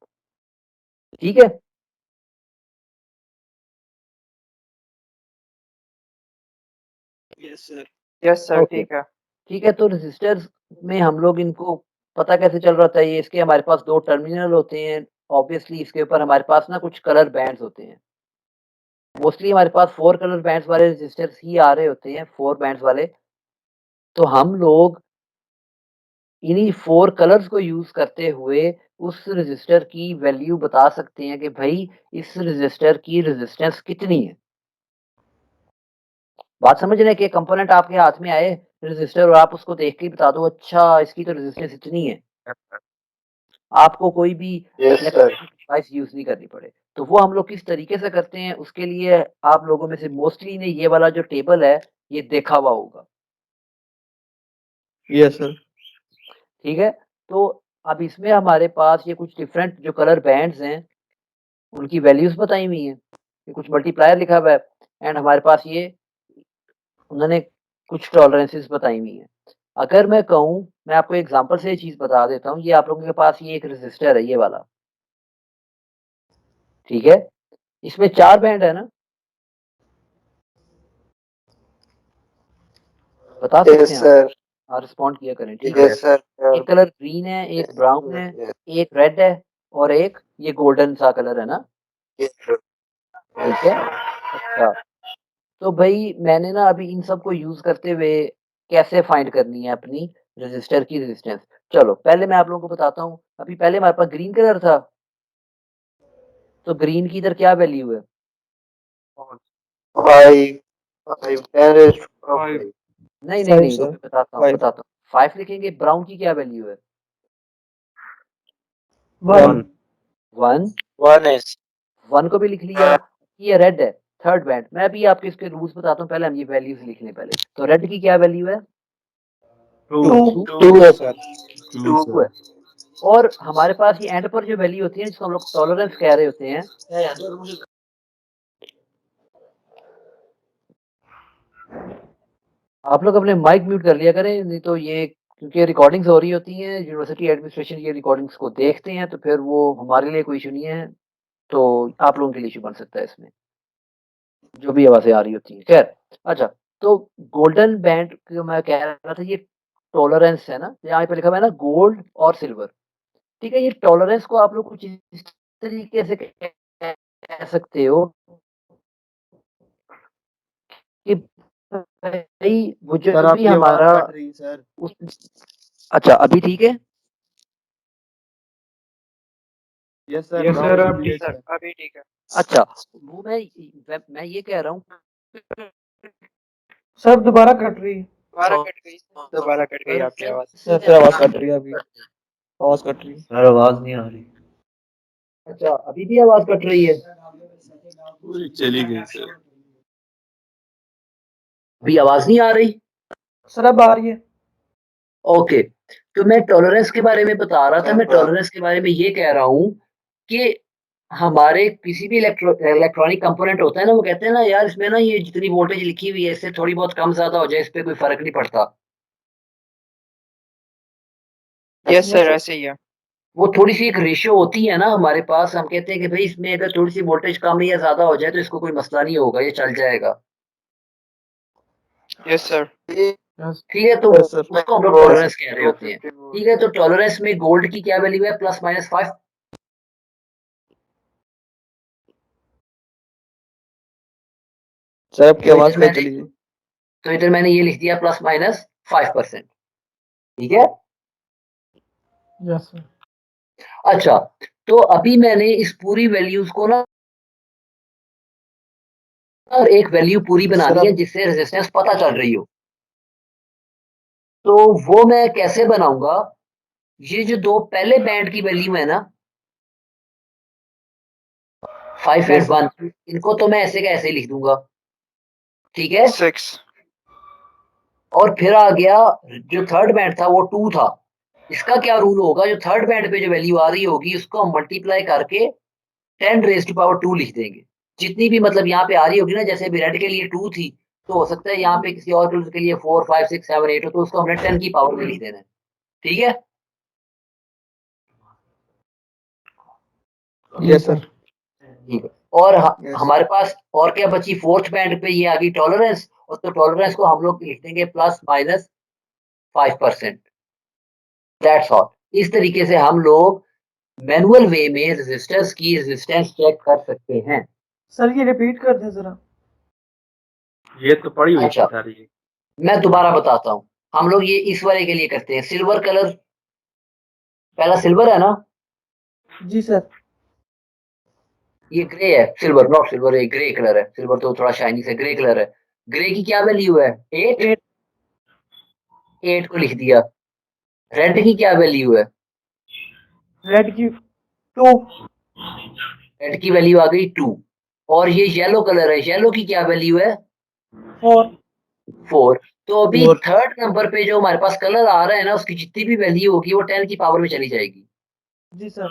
ठीक है? Yes sir. Yes sir, okay. ठीक है। ठीक है, तो रेजिस्टर्स में हम लोग इनको पता कैसे चल रहा होता है, ये इसके हमारे पास दो टर्मिनल होते हैं। ऑब्वियसली इसके ऊपर हमारे पास ना कुछ कलर बैंड्स होते हैं। मोस्टली हमारे पास 4 कलर बैंड्स वाले रेजिस्टर्स ही आ रहे होते हैं, 4 बैंड्स वाले। तो हम लोग इन्हीं 4 कलर्स को यूज़ करते हुए उस रेज़िस्टर की वैल्यू बता सकते हैं कि भई इस रेज़िस्टर की रेज़िस्टेंस कितनी है। बात समझ रहे हैं कि कंपोनेंट आपके हाथ में आए रेज़िस्टर और आप उसको देख के ही बता दो अच्छा इसकी तो रेज़िस्टेंस इतनी है। आपको कोई भी Yes, sir. Electronic device use नहीं करनी पड़े। तो वो हम लोग किस तरीके से करते हैं, उसके लिए आप लोगों में से मोस्टली ने ये वाला जो टेबल है ये देखा हुआ होगा। Yes sir. ठीक है? तो अब इसमें हमारे पास ये कुछ डिफरेंट जो कलर बैंड्स हैं उनकी वैल्यूज़ बताई हुई हैं। ये कुछ मल्टीप्लायर लिखा हुआ है एंड हमारे पास ये उन्होंने कुछ टॉलरेंसेस बताई हुई हैं। अगर मैं कहूँ, मैं आपको एग्ज़ाम्पल से ये चीज़ बता देता हूँ, ये आप लोगों के पास ये एक रेज़िस्टर है ये वाला, ठीक है? इसमें 4 बैंड है ना? बता सकते Yes, हैं आप? sir. हाँ, रिस्पॉन्ड किया करें, ठीक है? Yes, sir. एक कलर ग्रीन है, एक ब्राउन है, Yes, एक रेड है और एक ये गोल्डन सा कलर है ना? yes, sir. ठीक है? अच्छा। तो भई मैंने ना अभी इन सब को यूज़ करते हुए कैसे फाइंड करनी है अपनी रेज़िस्टर की रेज़िस्टेंस। चलो पहले मैं आप लोगों को बताता हूँ। अभी पहले हमारे पास ग्रीन कलर था, तो ग्रीन की इधर क्या वैल्यू है? 5, 5, 10 raised to power 5. 5. नहीं, नहीं, 5 नहीं, सर। रुको बताता हूँ, 5 बताता हूँ। 5 लिखेंगे, ब्राउन की क्या वैल्यू है? 1 1, 1 is 1 को भी लिख लिया। ये रेड है, थर्ड बैंड। मैं अभी आपको इसके रूल्स बताता हूँ, पहले हम ये वैल्यूज़ लिख लें पहले। तो रेड की क्या वैल्यू है? 2. 2 2 2 है सर। 2 है। और हमारे पास ये एंड पर जो वैल्यू होती है जिसको हम लोग टॉलरेंस कह रहे होते हैं, आप लोग अपने माइक म्यूट कर लिया करें, नहीं तो ये क्योंकि रिकॉर्डिंग्स हो रही होती हैं, यूनिवर्सिटी एडमिनिस्ट्रेशन ये रिकॉर्डिंग्स को देखते हैं, तो फिर वो हमारे लिए कोई इश्यू नहीं है, तो आप लोगों के लिए इश्यू बन सकता है इसमें, जो भी आवाज़ें आ रही होती हैं। खैर, अच्छा, तो गोल्डन बैंड जो मैं कह रहा था, ये टॉलरेंस है ना, यहाँ पे लिखा हुआ है ना गोल्ड और सिल्वर। ठीक है, ये टॉलरेंस को आप लोग कुछ इस तरीके से कह सकते हो कि भाई वो जो सर भी आपकी आवाज़ हमारा कट रही है सर। उस अच्छा अभी ठीक है? Yes sir, Yes, now sir. Is अब क्लियर ठीक सर, है. सर। अभी ठीक है। अच्छा, वो मैं ये कह रहा हूँ सर दोबारा कट रही है। दोबारा कट गई आपकी आवाज़। सर आवाज़ कट रही है अभी। आवाज़ कट रही है। सर आवाज़ नहीं आ रही। अच्छा, अभी भी आवाज़ कट रही है? चली गई सर। अभी आवाज नहीं आ रही? सर अब आ रही है। ओके, तो मैं टॉलरेंस के बारे में बता रहा था। मैं टॉलरेंस के बारे में ये कह रहा हूँ कि हमारे किसी भी इलेक्ट्रॉनिक कंपोनेंट होता है ना, वो कहते हैं ना यार इसमें ना ये जितनी वोल्टेज लिखी हुई है इससे थोड़ी बहुत कम ज्यादा हो जाए इस पे कोई फर्क नहीं पड़ता। यस सर, ऐसे ही है। वो थोड़ी सी एक रेशियो होती है ना हमारे पास, हम कहते हैं कि भाई इसमें अगर थोड़ी सी वोल्टेज कम या ज्यादा हो जाए तो इसको कोई मसला नहीं होगा, ये चल जाएगा। Yes sir. ठीक है, तो Yes, sir. उसको हम लोग टॉलरेंस कह रहे होते हैं। ठीक है, तो टॉलरेंस में गोल्ड की क्या वैल्यू है? ±5। सर आपकी तो आवाज इधर कहीं मैंने चली गई। तो इधर मैंने ये लिख दिया ±5%। ठीक है। Yes sir. अच्छा, तो अभी मैंने इस पूरी वैल्यूज को ना और एक वैल्यू पूरी सर बनानी है आप जिससे रेजिस्टेंस पता चल रही हो। तो वो मैं कैसे बनाऊंगा? ये जो दो पहले बैंड की वैल्यू है ना, 5 यस एंड सर 1, इनको तो मैं ऐसे का ऐसे ही लिख दूंगा। ठीक है। 6। और फिर आ गया जो थर्ड बैंड था वो 2 था। इसका क्या रूल होगा? जो थर्ड बैंड पे जो वैल्यू आ रही होगी उसको हम मल्टीप्लाई करके 10⁻² लिख देंगे। जितनी भी मतलब यहाँ पे आ रही होगी ना, जैसे अभी रेड के लिए 2 थी, तो हो सकता है यहाँ पे किसी और कलर के लिए 4 5 6 7 8 हो, तो उसको हमने 10 की पावर में लिख देना है। ठीक है। यस सर ठीक है। और यस हमारे पास और क्या बची? फोर्थ बैंड पे ये आ गई टॉलरेंस, और तो टॉलरेंस को हम लोग लिख देंगे ±5%। That's all. इस तरीके से हम लोग मैनुअल वे में रेजिस्टर्स की रेजिस्टेंस चेक कर सकते हैं। सर ये रिपीट कर दें जरा। ये तो पड़ी हुई थी अच्छा, सारी। मैं दोबारा बताता हूँ। हम लोग ये इस वाले के लिए करते हैं। सिल्वर कलर, पहला सिल्वर है ना, जी सर। ये ग्रे है। सिल्वर नॉट सिल्वर, ये ग्रे कलर है। सिल्वर तो थोड़ा शाइनी से ग्रे कलर है। ग्रे की क्या वैल्यू है? 8। 8। 8 को लिख दिया। रेड की क्या वैल्यू है? रेड की 2। रेड की वैल्यू आ गई 2। और ये येलो कलर है, येलो की क्या वैल्यू है? 4। 4। तो अभी और थर्ड नंबर पे जो हमारे पास कलर आ रहा है ना, उसकी जितनी भी वैल्यू होगी वो 10 की पावर में चली जाएगी। जी सर।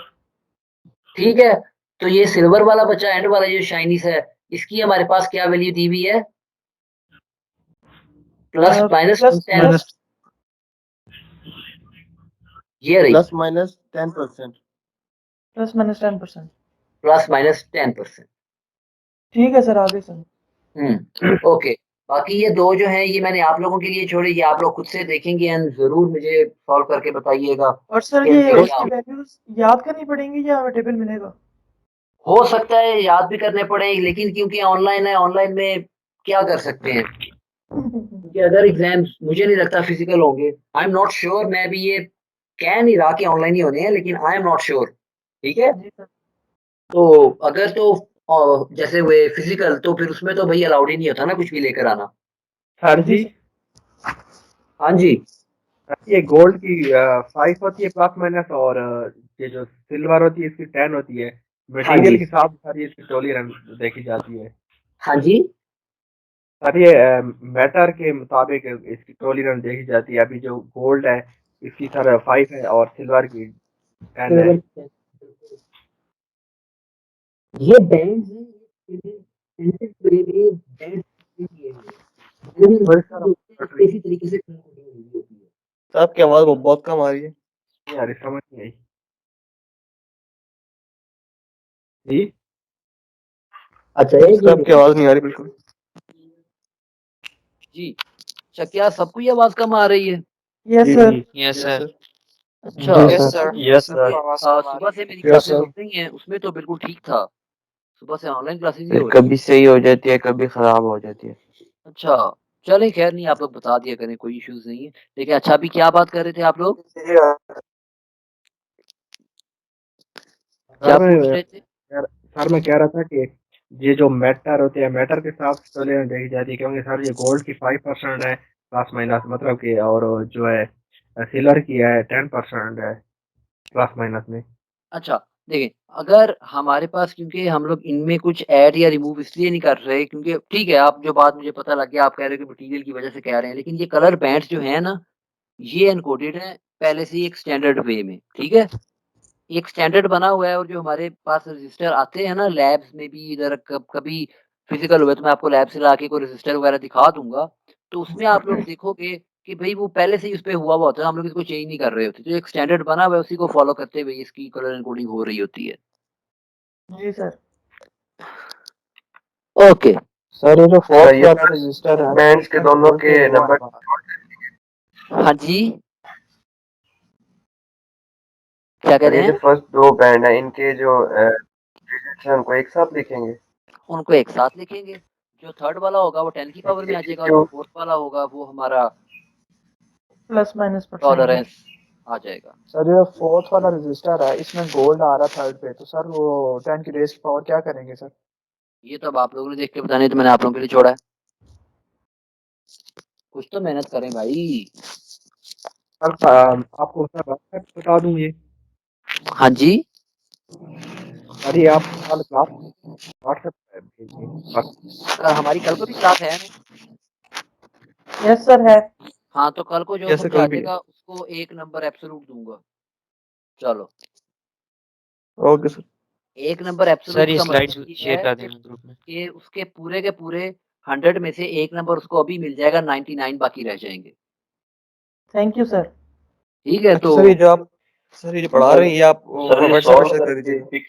ठीक है। तो ये सिल्वर वाला बचा, एंड वाला जो शाइनीस है, इसकी हमारे पास क्या वैल्यू दी हुई है? Plus minus plus 10। माइनस ये रही +-10%। +-10%। +-10%। ठीक है सर, आगे सर। ओके। बाकी ये दो जो हैं ये मैंने आप लोगों के लिए छोड़े, ये आप लोग खुद से देखेंगे एंड जरूर मुझे सॉल्व करके बताइएगा और सर कि ये इनमें क्या इसकी वैल्यूज याद करनी पड़ेंगी या हमें टेबल मिलेगा? हो सकता है। याद भी करने पड़े, लेकिन क्योंकि ऑनलाइन है, ऑनलाइन में क्या कर सकते हैं। क्योंकि अगर एग्जाम्स मुझे नहीं लगता फिजिकल होंगे। I am not sure. मैं भी ये कह नहीं रहा कि ऑनलाइन ही होने हैं, लेकिन आई एम नॉट श्योर। ठीक है। जी सर। तो अगर तो जैसे हुए फिजिकल, तो फिर उसमें तो भाई अलाउड ही नहीं होता ना कुछ भी लेकर आना। सर जी जी, सर। हाँ जी। ये गोल्ड की 5 होती है प्लस माइनस, और ये जो सिल्वर होती है इसकी 10 होती है। हाँ मटेरियल जी। के हिसाब से सर ये इसकी टॉलरेंस देखी जाती है। हाँ जी। सर ये मैटर के मुताबिक इसकी टॉलरेंस देखी जाती है। अभी जो गोल्ड है इसकी सर 5 है और सिल्वर की 10 है। ये बैंड है, ये बैंड किए हुए हैं। लेकिन सॉरी सर, इसी तरीके से होती है। सर आपकी आवाज बहुत कम आ रही है। यार समझ नहीं आई जी। अच्छा, एक सर आपकी मिनट आवाज नहीं आ रही बिल्कुल। जी। अच्छा, क्या सबको ये आवाज कम आ रही है? यस जी सर। जी। Yes yes sir. सर अच्छा। Yes sir. यस सबको सर आवाज कम आ सुबह रही से है। मेरी यस क्लासेस सर। हो रही हैं, उसमें तो बिल्कुल ठीक था। सुबह से ऑनलाइन क्लासेस ही फिर हो रही हैं। कभी सही हो जाती है, कभी खराब हो जाती है। अच्छा, चलें खैर नहीं, आप लोग बता दिया करें, कोई इश्यूज नहीं है। लेकिन अच्छा, अभी क्या बात कर रहे थे आप लोग? क्या सर पूछ मैं रहे थे? सर मैं कह रहा था कि ये जो मैटर होते हैं, मैटर के हिसाब से टॉलरेंस देखी जाती है, क्योंकि सर ये गोल्ड की 5% है प्लस माइनस, मतलब कि, और जो है सिल्वर की है 10% है प्लस माइनस में। अच्छा, देखिए, अगर हमारे पास क्योंकि हम लोग इनमें कुछ ऐड या रिमूव इसलिए नहीं कर रहे क्योंकि ठीक है, आप जो बात मुझे पता लग गया, आप कह रहे हो कि मटीरियल की वज़ह से कह रहे हैं, लेकिन ये कलर बैंड्स जो हैं ना, ये एन्कोडेड हैं पहले से ही एक स्टैंडर्ड वे में, ठीक है? एक स्टैंडर्ड बना हुआ है और जो हमारे पास रजिस्टर आते हैं ना लैब्स में भी इधर कभी फिजिकल हुआ तो मैं आपको लैब से लाके कोई रजिस्टर वगैरह दिखा दूँगा। तो उसमें आप लोग देखोगे कि भई वो पहले से ही उसपे हुआ हुआ होता है, हम लोग इसको चेंज नहीं कर रहे होते। तो एक स्टैंडर्ड बना हुआ है उसी को फ़ॉलो करते हुए इसकी कलर एन्कोडिंग हो रही होती है। जी सर। ओके। सर ये जो फोर्थ ये वाला रजिस्टर है बैंड्स के दोनों के नंबर हाँ जी, क्या कह और रहे ये जो हैं? फर्स्ट 2 बैंड है इनके जो डिजिट्स हैं उनको एक साथ लिखेंगे। उनको एक साथ लिखेंगे। जो थर्ड वाला होगा वो 10 की पावर में आ जाएगा और जो क्यों? फोर्थ वाला होगा वो हमारा प्लस माइनस % टॉलरेंस आ जाएगा। सर ये फोर्थ वाला रजिस्टर है इसमें गोल्ड आ रहा थर्ड पे तो सर वो 10 की रेज़ पावर क्या करेंगे सर? ये तो अब आप लोगों ने देख के बताना है, तो मैंने आप लोगों के लिए छोड़ा है। कुछ तो मेहनत करें भाई। सर आपको सर व्हाट्सएप बता दूँ ये? हाँ जी। सर ये आप कल क्लास व्हाट्सएप पे भेजिए। हमारी कल को भी क्लास है ना? यस सर है। हाँ, तो कल को जो जैसे समझा कल भी है। देगा उसको 1 नंबर एब्सोल्यूट दूँगा। चलो, okay sir. 1 number sir absolute ये का स्लाइड्स मतलब ये शेयर है कर कि देना ग्रुप में। उसके पूरे के पूरे 100 में से 1 नंबर उसको अभी मिल जाएगा, 99 बाकी रह जाएँगे। Thank you sir. ठीक है? अच्छा तो सर ये जो पढ़ा रहे हैं ये आप व्हाट्सएप पे शेयर कर दीजिए।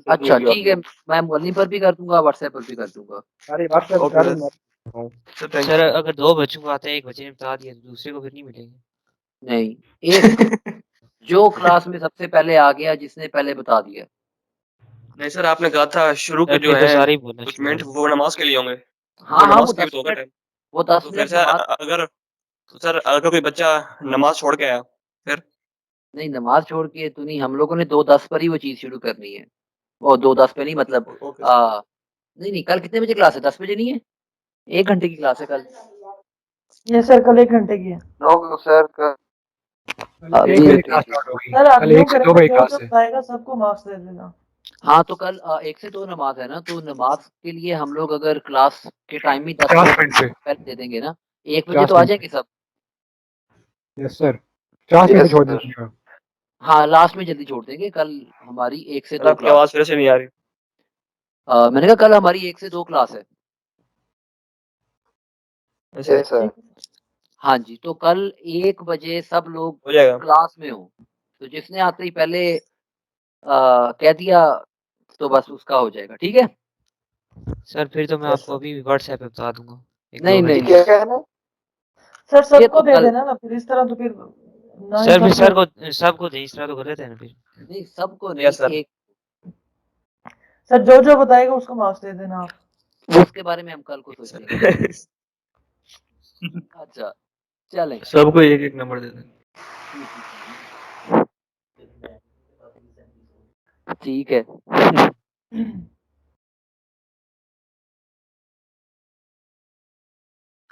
अच्छा ठीक है, मैं मॉर्निंग पर भी कर दूँगा, व्हाट्सएप पर भी कर दूँगा। सर ये व्हाट्सएप ओके कर सर। मैं सर थैंक सर अगर 2 बच्चों को आता है, 1 बच्चे ने बता दिया तो दूसरे को फिर नहीं मिलेंगे। नहीं, एक जो क्लास में सबसे पहले आ गया जिसने पहले बता दिया। नहीं सर आपने कहा था शुरू के सर जो फिर तो है सारे ही बोलना कुछ शुरू कर मिनट दें। वो नमाज के लिए होंगे। हाँ, वो हाँ, नमाज के लिए तो होगा टाइम। वो 10 तो फिर मिनट सर नमाज़ अगर सर अगर कोई बच्चा नमाज छोड़ के आया फिर नहीं नमाज़ छोड़ के तो नहीं, हम लोगों ने 2:10 पर ही वो चीज़ शुरू करनी है। वो 2:10 पे नहीं मतलब ओके सर। नहीं, नहीं कल कितने बजे क्लास है? 10 बजे नहीं है? 1 घंटे की क्लास है कल। यस सर कल 1 घंटे की है। नो सर जी, एक बजे जी, क्लास जी। स्टार्ट होगी सर कल यूँ 1 से 2 करेंगे बजे जो क्लास जो है। बताएगा सबको मार्क्स दे देना। हाँ, तो कल 1 से 2 नमाज़ है ना, तो नमाज़ के लिए हम लोग अगर क्लास के टाइम में 10 50 मिनट मिनट से पहले दे देंगे ना, 1 बजे 50 तो आ मिनट जाएँगे सब। यस सर 50 मिनट छोड़ दीजिएगा। हाँ, लास्ट में जल्दी छोड़ देंगे, कल हमारी 1 से सर 2 आपकी क्लास आवाज फिर से नहीं आ रही। मैंने कहा कल हमारी 1 से 2 क्लास है। ऐसा ठीक हाँ जी, तो कल 1 बजे सब लोग हो जाएगा। क्लास में हों। तो जिसने आते ही पहले कह दिया तो बस उसका हो जाएगा, ठीक है? सर फिर तो मैं यस आपको सर। अभी व्हाट्सएप पे बता दूँगा, 1-2 नहीं, नहीं, घंटे नहीं, में। सर ये सबको तो दे कल देना ना फिर इस तरह तो फिर सर फिर नाइंसाफ़ी होगी। सबको दें, इस तरह तो गलत है ना फिर। नहीं सबको नहीं, यस सर। एक सर जो बताएगा उसको मार्क्स दे देना आप। उसके बारे में हम कल को सोचेंगे। अच्छा, चलें। सबको एक एक नंबर दे दें। ठीक है।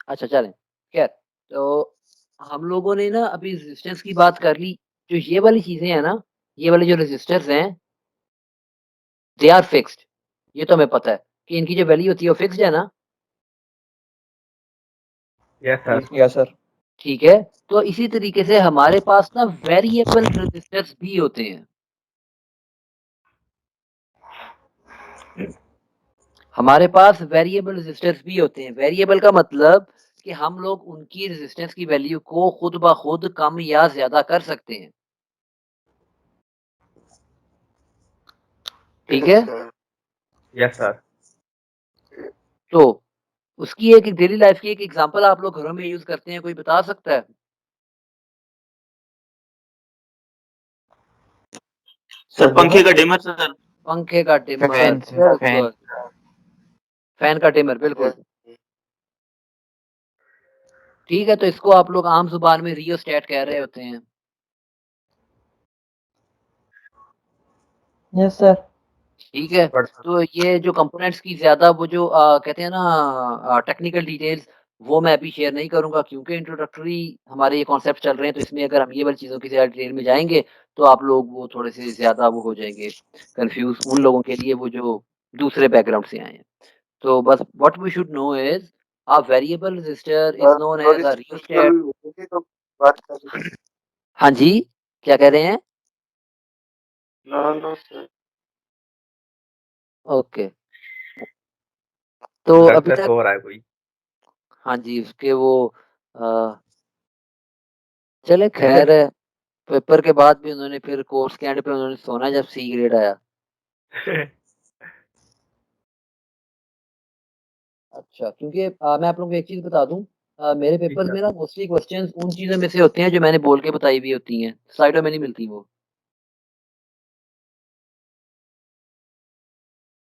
अच्छा चलें, खैर तो हम लोगों ने ना अभी रेजिस्टेंस की बात कर ली, जो ये वाली चीज़ें हैं ना, ये वाले जो रेजिस्टर्स हैं, दे आर फिक्स्ड ये तो हमें पता है कि इनकी जो वैल्यू होती है वो फिक्स्ड है ना, यस सर यस सर। ठीक है? तो इसी तरीके से हमारे पास ना वेरिएबल रेजिस्टर्स भी होते हैं। हमारे पास वेरिएबल रेजिस्टर्स भी होते हैं। वेरिएबल का मतलब कि हम लोग उनकी रेजिस्टेंस की वैल्यू को खुद ब खुद कम या ज़्यादा कर सकते हैं। ठीक है? यस सर तो उसकी एक डेली लाइफ की एक एग्जांपल आप लोग घरों में यूज़ करते हैं, कोई बता सकता है? सर पंखे का डिमर सर। पंखे का डिमर, फैन से, फैन। बिल्कुल। फैन का डिमर, बिल्कुल। ठीक है, तो इसको आप लोग आम ज़ुबान में रियोस्टेट कह रहे होते हैं। Yes sir. ठीक है? तो ये जो कंपोनेंट्स की ज़्यादा वो जो कहते हैं ना टेक्निकल डिटेल्स वो मैं अभी शेयर नहीं करूँगा क्योंकि इंट्रोडक्टरी हमारे ये कॉन्सेप्ट चल रहे हैं, तो इसमें अगर हम ये वाली चीज़ों की ज़्यादा डिटेल में जाएँगे, तो आप लोग वो थोड़े से ज़्यादा वो हो जाएँगे, कन्फ्यूज़ उन लोगों के लिए वो जो दूसरे बैकग्राउंड से आए हैं। तो बस what we should know is a variable resistor is known थोड़ी as a C rheostat. Technical होगी तो बात करें। हाँ जी, क्या कह रहे हैं? No sir. ओके, तो अभी लगता है तक सो रहा है कोई। हाँ जी, उसके वो चलें ख़ैर है, पेपर के बाद भी उन्होंने फिर कोर्स के एंड पे उन्होंने सोना जब सी ग्रेड आया। अच्छा, क्योंकि मैं आप लोगों को एक चीज़ बता दूँ मेरे जी पेपर्स सर। में ना मोस्टली क्वेश्चंस उन चीज़ों में से होते हैं जो मैंने बोल के बताई हुई होती हैं, स्लाइडों में नहीं मिलती वो।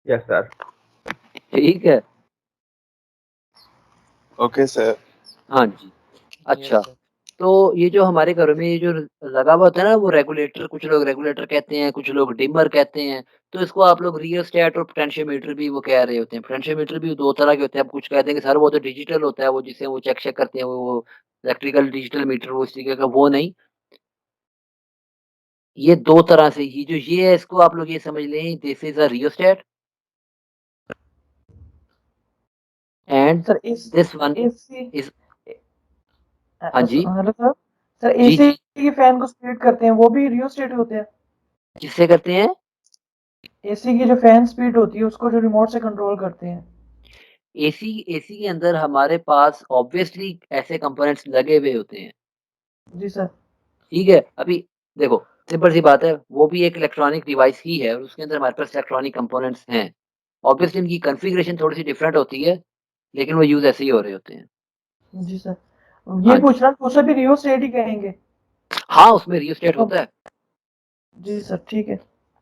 Yes sir. ठीक है? Okay sir. हाँ जी। यस अच्छा, सर। तो ये जो हमारे घरों में ये जो लगा हुआ होता है ना वो रेगुलेटर, कुछ लोग रेगुलेटर कहते हैं, कुछ लोग डिमर कहते हैं, तो इसको आप लोग रियोस्टेट और पोटेंशियोमीटर भी वो कह रहे होते हैं। पोटेंशियोमीटर भी 2 तरह के होते हैं, अब कुछ कहते हैं कि सर वो तो डिजिटल होता है, वो जिसे वो चेक करते हैं, वो इलेक्ट्रिकल डिजिटल मीटर वो इस तरीके का, वो नहीं। ये 2 तरह से ही जो ये है इसको आप लोग ये समझ लें this is a rheostat and sir इस दिस वन एसी इज़ हाँ जी। Hello sir. सर जी, एसी जी। के फैन को स्प्लिट करते हैं वो भी रियोस्टेट होते हैं। किससे करते हैं? एसी की जो फैन स्पीड होती है उसको जो रिमोट से कंट्रोल करते हैं। एसी के अंदर हमारे पास ऑब्वियसली ऐसे कंपोनेंट्स लगे हुए होते हैं। जी सर। ठीक है? अभी देखो सिंपल सी बात है, वो भी एक इलेक्ट्रॉनिक डिवाइस ही है और उसके अंदर हमारे पास इलेक्ट्रॉनिक कंपोनेंट्स हैं। ऑब्वियसली इनकी कॉन्फ़िगरेशन थोड़ी-सी डिफरेंट होती है, लेकिन वो यूज़ ऐसे ही हो रहे होते हैं। जी सर। ये हाँ जी। पूछ रहा हूँ उसे भी रियोस्टेट ही कहेंगे। हाँ, उसमें रियोस्टेट अब होता है। जी सर ठीक है।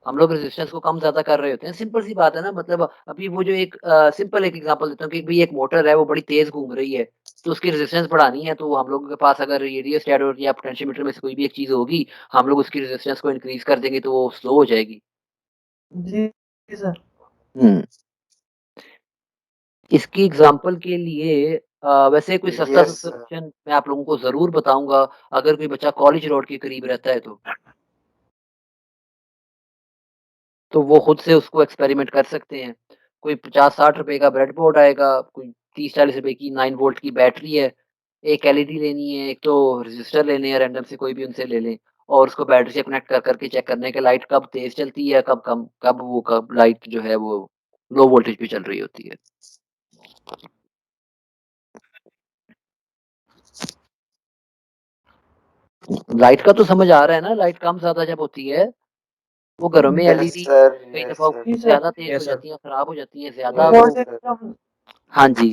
हम लोग रेजिस्टेंस को कम ज़्यादा कर रहे होते हैं। सिंपल सी बात है ना, मतलब अभी वो जो एक सिंपल एक एग्ज़ाम्पल देता हूँ कि भई एक मोटर है वो बड़ी तेज़ घूम रही है, तो उसकी रेजिस्टेंस बढ़ानी है तो हम लोगों के पास अगर ये रियोस्टेट और या पोटेंशियोमीटर में से कोई भी एक चीज़ होगी, हम लोग उसकी रेजिस्टेंस को इंक्रीज़ कर देंगे तो वो स्लो हो जाएगी। जी सर। हुँ। इसकी एग्ज़ाम्पल के लिए वैसे कोई सस्ता यस सर। सब्सक्रिप्शन मैं आप लोगों को ज़रूर बताऊँगा, अगर कोई बच्चा कॉलेज रोड के करीब रहता है तो वो खुद से उसको एक्सपेरिमेंट कर सकते हैं। कोई 50-60 रुपए का ब्रेडबोर्ड आएगा, कोई 30-40 रुपए की 9 वोल्ट की बैटरी है, एक एलईडी लेनी है, एक तो रेज़िस्टर लेने हैं रैंडम से कोई भी उनसे ले लें और उसको बैटरी से कनेक्ट कर के चेक करना है कि लाइट कब तेज़ चलती है, कब कम कब लाइट जो है वो लो वोल्टेज पे चल रही होती है। लाइट का तो समझ आ रहा है ना, लाइट कम-ज़्यादा जब होती है, वो घरों में यस एलईडी सर। कई यस दफ़ा सर। जी सर। ज़्यादा तेज़ हो यस सर। जाती हैं, खराब हो जाती हैं, ज़्यादा यस वो वोल्टेज सर। कम हाँ जी।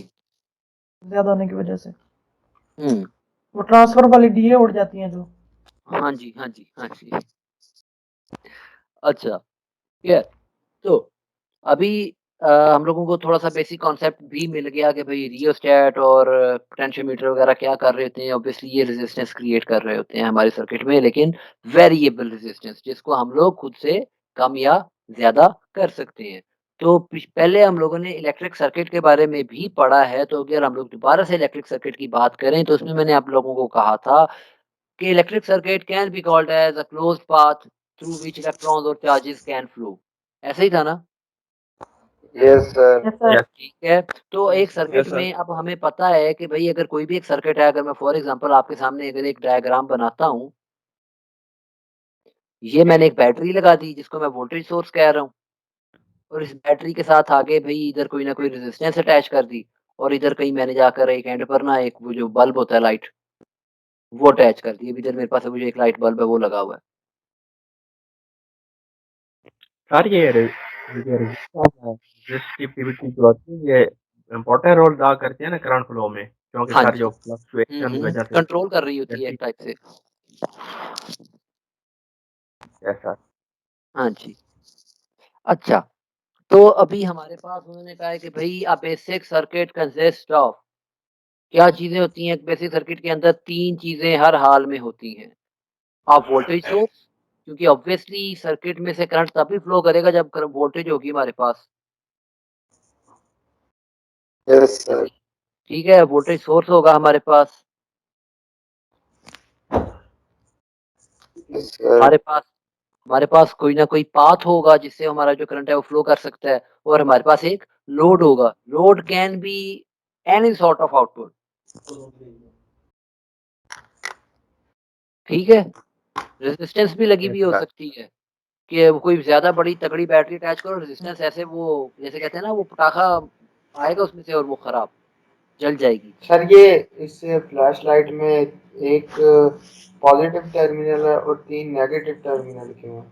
ज्यादा होने की वजह से हुँ। वो ट्रांसफर वाली डीए उड़ जाती हैं जो। हाँ जी, हाँ जी, हाँ जी। अच्छा, ठीक है। तो अभी हम लोगों को थोड़ा-सा बेसिक कॉन्सेप्ट भी मिल गया कि भई रियोस्टेट और पोटेंशियोमीटर वगैरह क्या कर रहे होते हैं। ऑब्वियसली ये रेजिस्टेंस क्रिएट कर रहे होते हैं हमारे सर्किट में, लेकिन वेरिएबल रेजिस्टेंस जिसको हम लोग खुद से कम या ज़्यादा कर सकते हैं। तो पहले हम लोगों ने इलेक्ट्रिक सर्किट के बारे में भी पढ़ा है, तो अगर हम लोग दोबारा से इलेक्ट्रिक सर्किट की बात करें, तो उसमें मैंने आप लोगों को कहा था कि electric circuit can be called as a closed path through which electrons और चार्जेस कैन फ्लो। ऐसा ही था ना? Yes sir. Yes sir. Yes. ठीक है, तो एक yes sir. Circuit yes sir. में अब हमें पता है कि भई अगर कोई भी एक सर्किट है, अगर मैं फॉर एग्ज़ाम्पल आपके सामने अगर एक डायग्राम बनाता हूँ, ये मैंने एक बैटरी लगा दी जिसको मैं वोल्टेज सोर्स कह रहा हूँ और इस बैटरी के साथ आगे भई इधर कोई ना कोई रेजिस्टेंस अटैच कर दी और इधर कहीं मैंने जाकर एक एंड पर ना एक वो जो बल्ब होता है लाइट, वो अटैच कर दी। अभी इधर मेरे पास अभी जो एक लाइट बल्ब है वो लगा हुआ है। सर ये रेजिस्टिविटी जो होती है ये इम्पोर्टेंट रोल अदा करती है ना करंट फ्लो में, क्योंकि हाँ सर जी। जो फ्लक्चुएशन की वजह से कंट्रोल कर रही होती है एक टाइप से। Yes sir. हाँ जी। अच्छा, तो अभी हमारे पास उन्होंने कहा है कि भई a basic circuit consist of क्या चीज़ें होती हैं, एक बेसिक सर्किट के अंदर 3 चीज़ें हर हाल में होती हैं। वोल्टेज सोर्स क्योंकि ऑब्वियसली सर्किट में से करंट तभी फ्लो करेगा जब वोल्टेज होगी हमारे पास। Yes sir. ठीक है, वोल्टेज सोर्स होगा हमारे पास, हमारे पास कोई ना कोई पाथ होगा जिससे हमारा जो करंट है वो फ्लो कर सकता है, और हमारे पास एक लोड होगा। Load can be any sort of output, ठीक है। रेजिस्टेंस भी लगी हुई हो सकती है कि कोई ज्यादा बड़ी तगड़ी बैटरी अटैच करो, रेजिस्टेंस ऐसे वो जैसे कहते हैं ना वो पटाखा आएगा उसमें से और वो खराब जल जाएगी। सर ये इससे फ्लैश लाइट में एक पॉजिटिव टर्मिनल है और 3 नेगेटिव टर्मिनल क्यों है?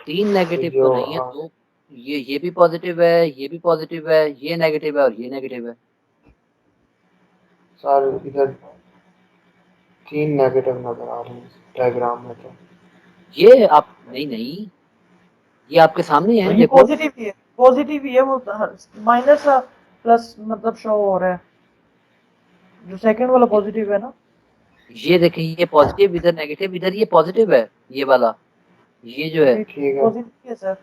3 नेगेटिव तो जो नहीं है, तो ये भी पॉजिटिव है, ये भी पॉजिटिव है, ये नेगेटिव है और ये नेगेटिव है। सर इधर 3 नेगेटिव नजर आ रहे हैं डायग्राम में तो। ये आप नहीं, ये आपके सामने है, ये देखो। पॉजिटिव ही है, वो माइनस प्लस मतलब शो हो रहा है, जो सेकंड वाला पॉजिटिव है ना। ये देखें, ये पॉजिटिव इधर नेगेटिव, इधर ये पॉजिटिव है, ये वाला, ये जो है। ठीक है। पॉजिटिव है सर।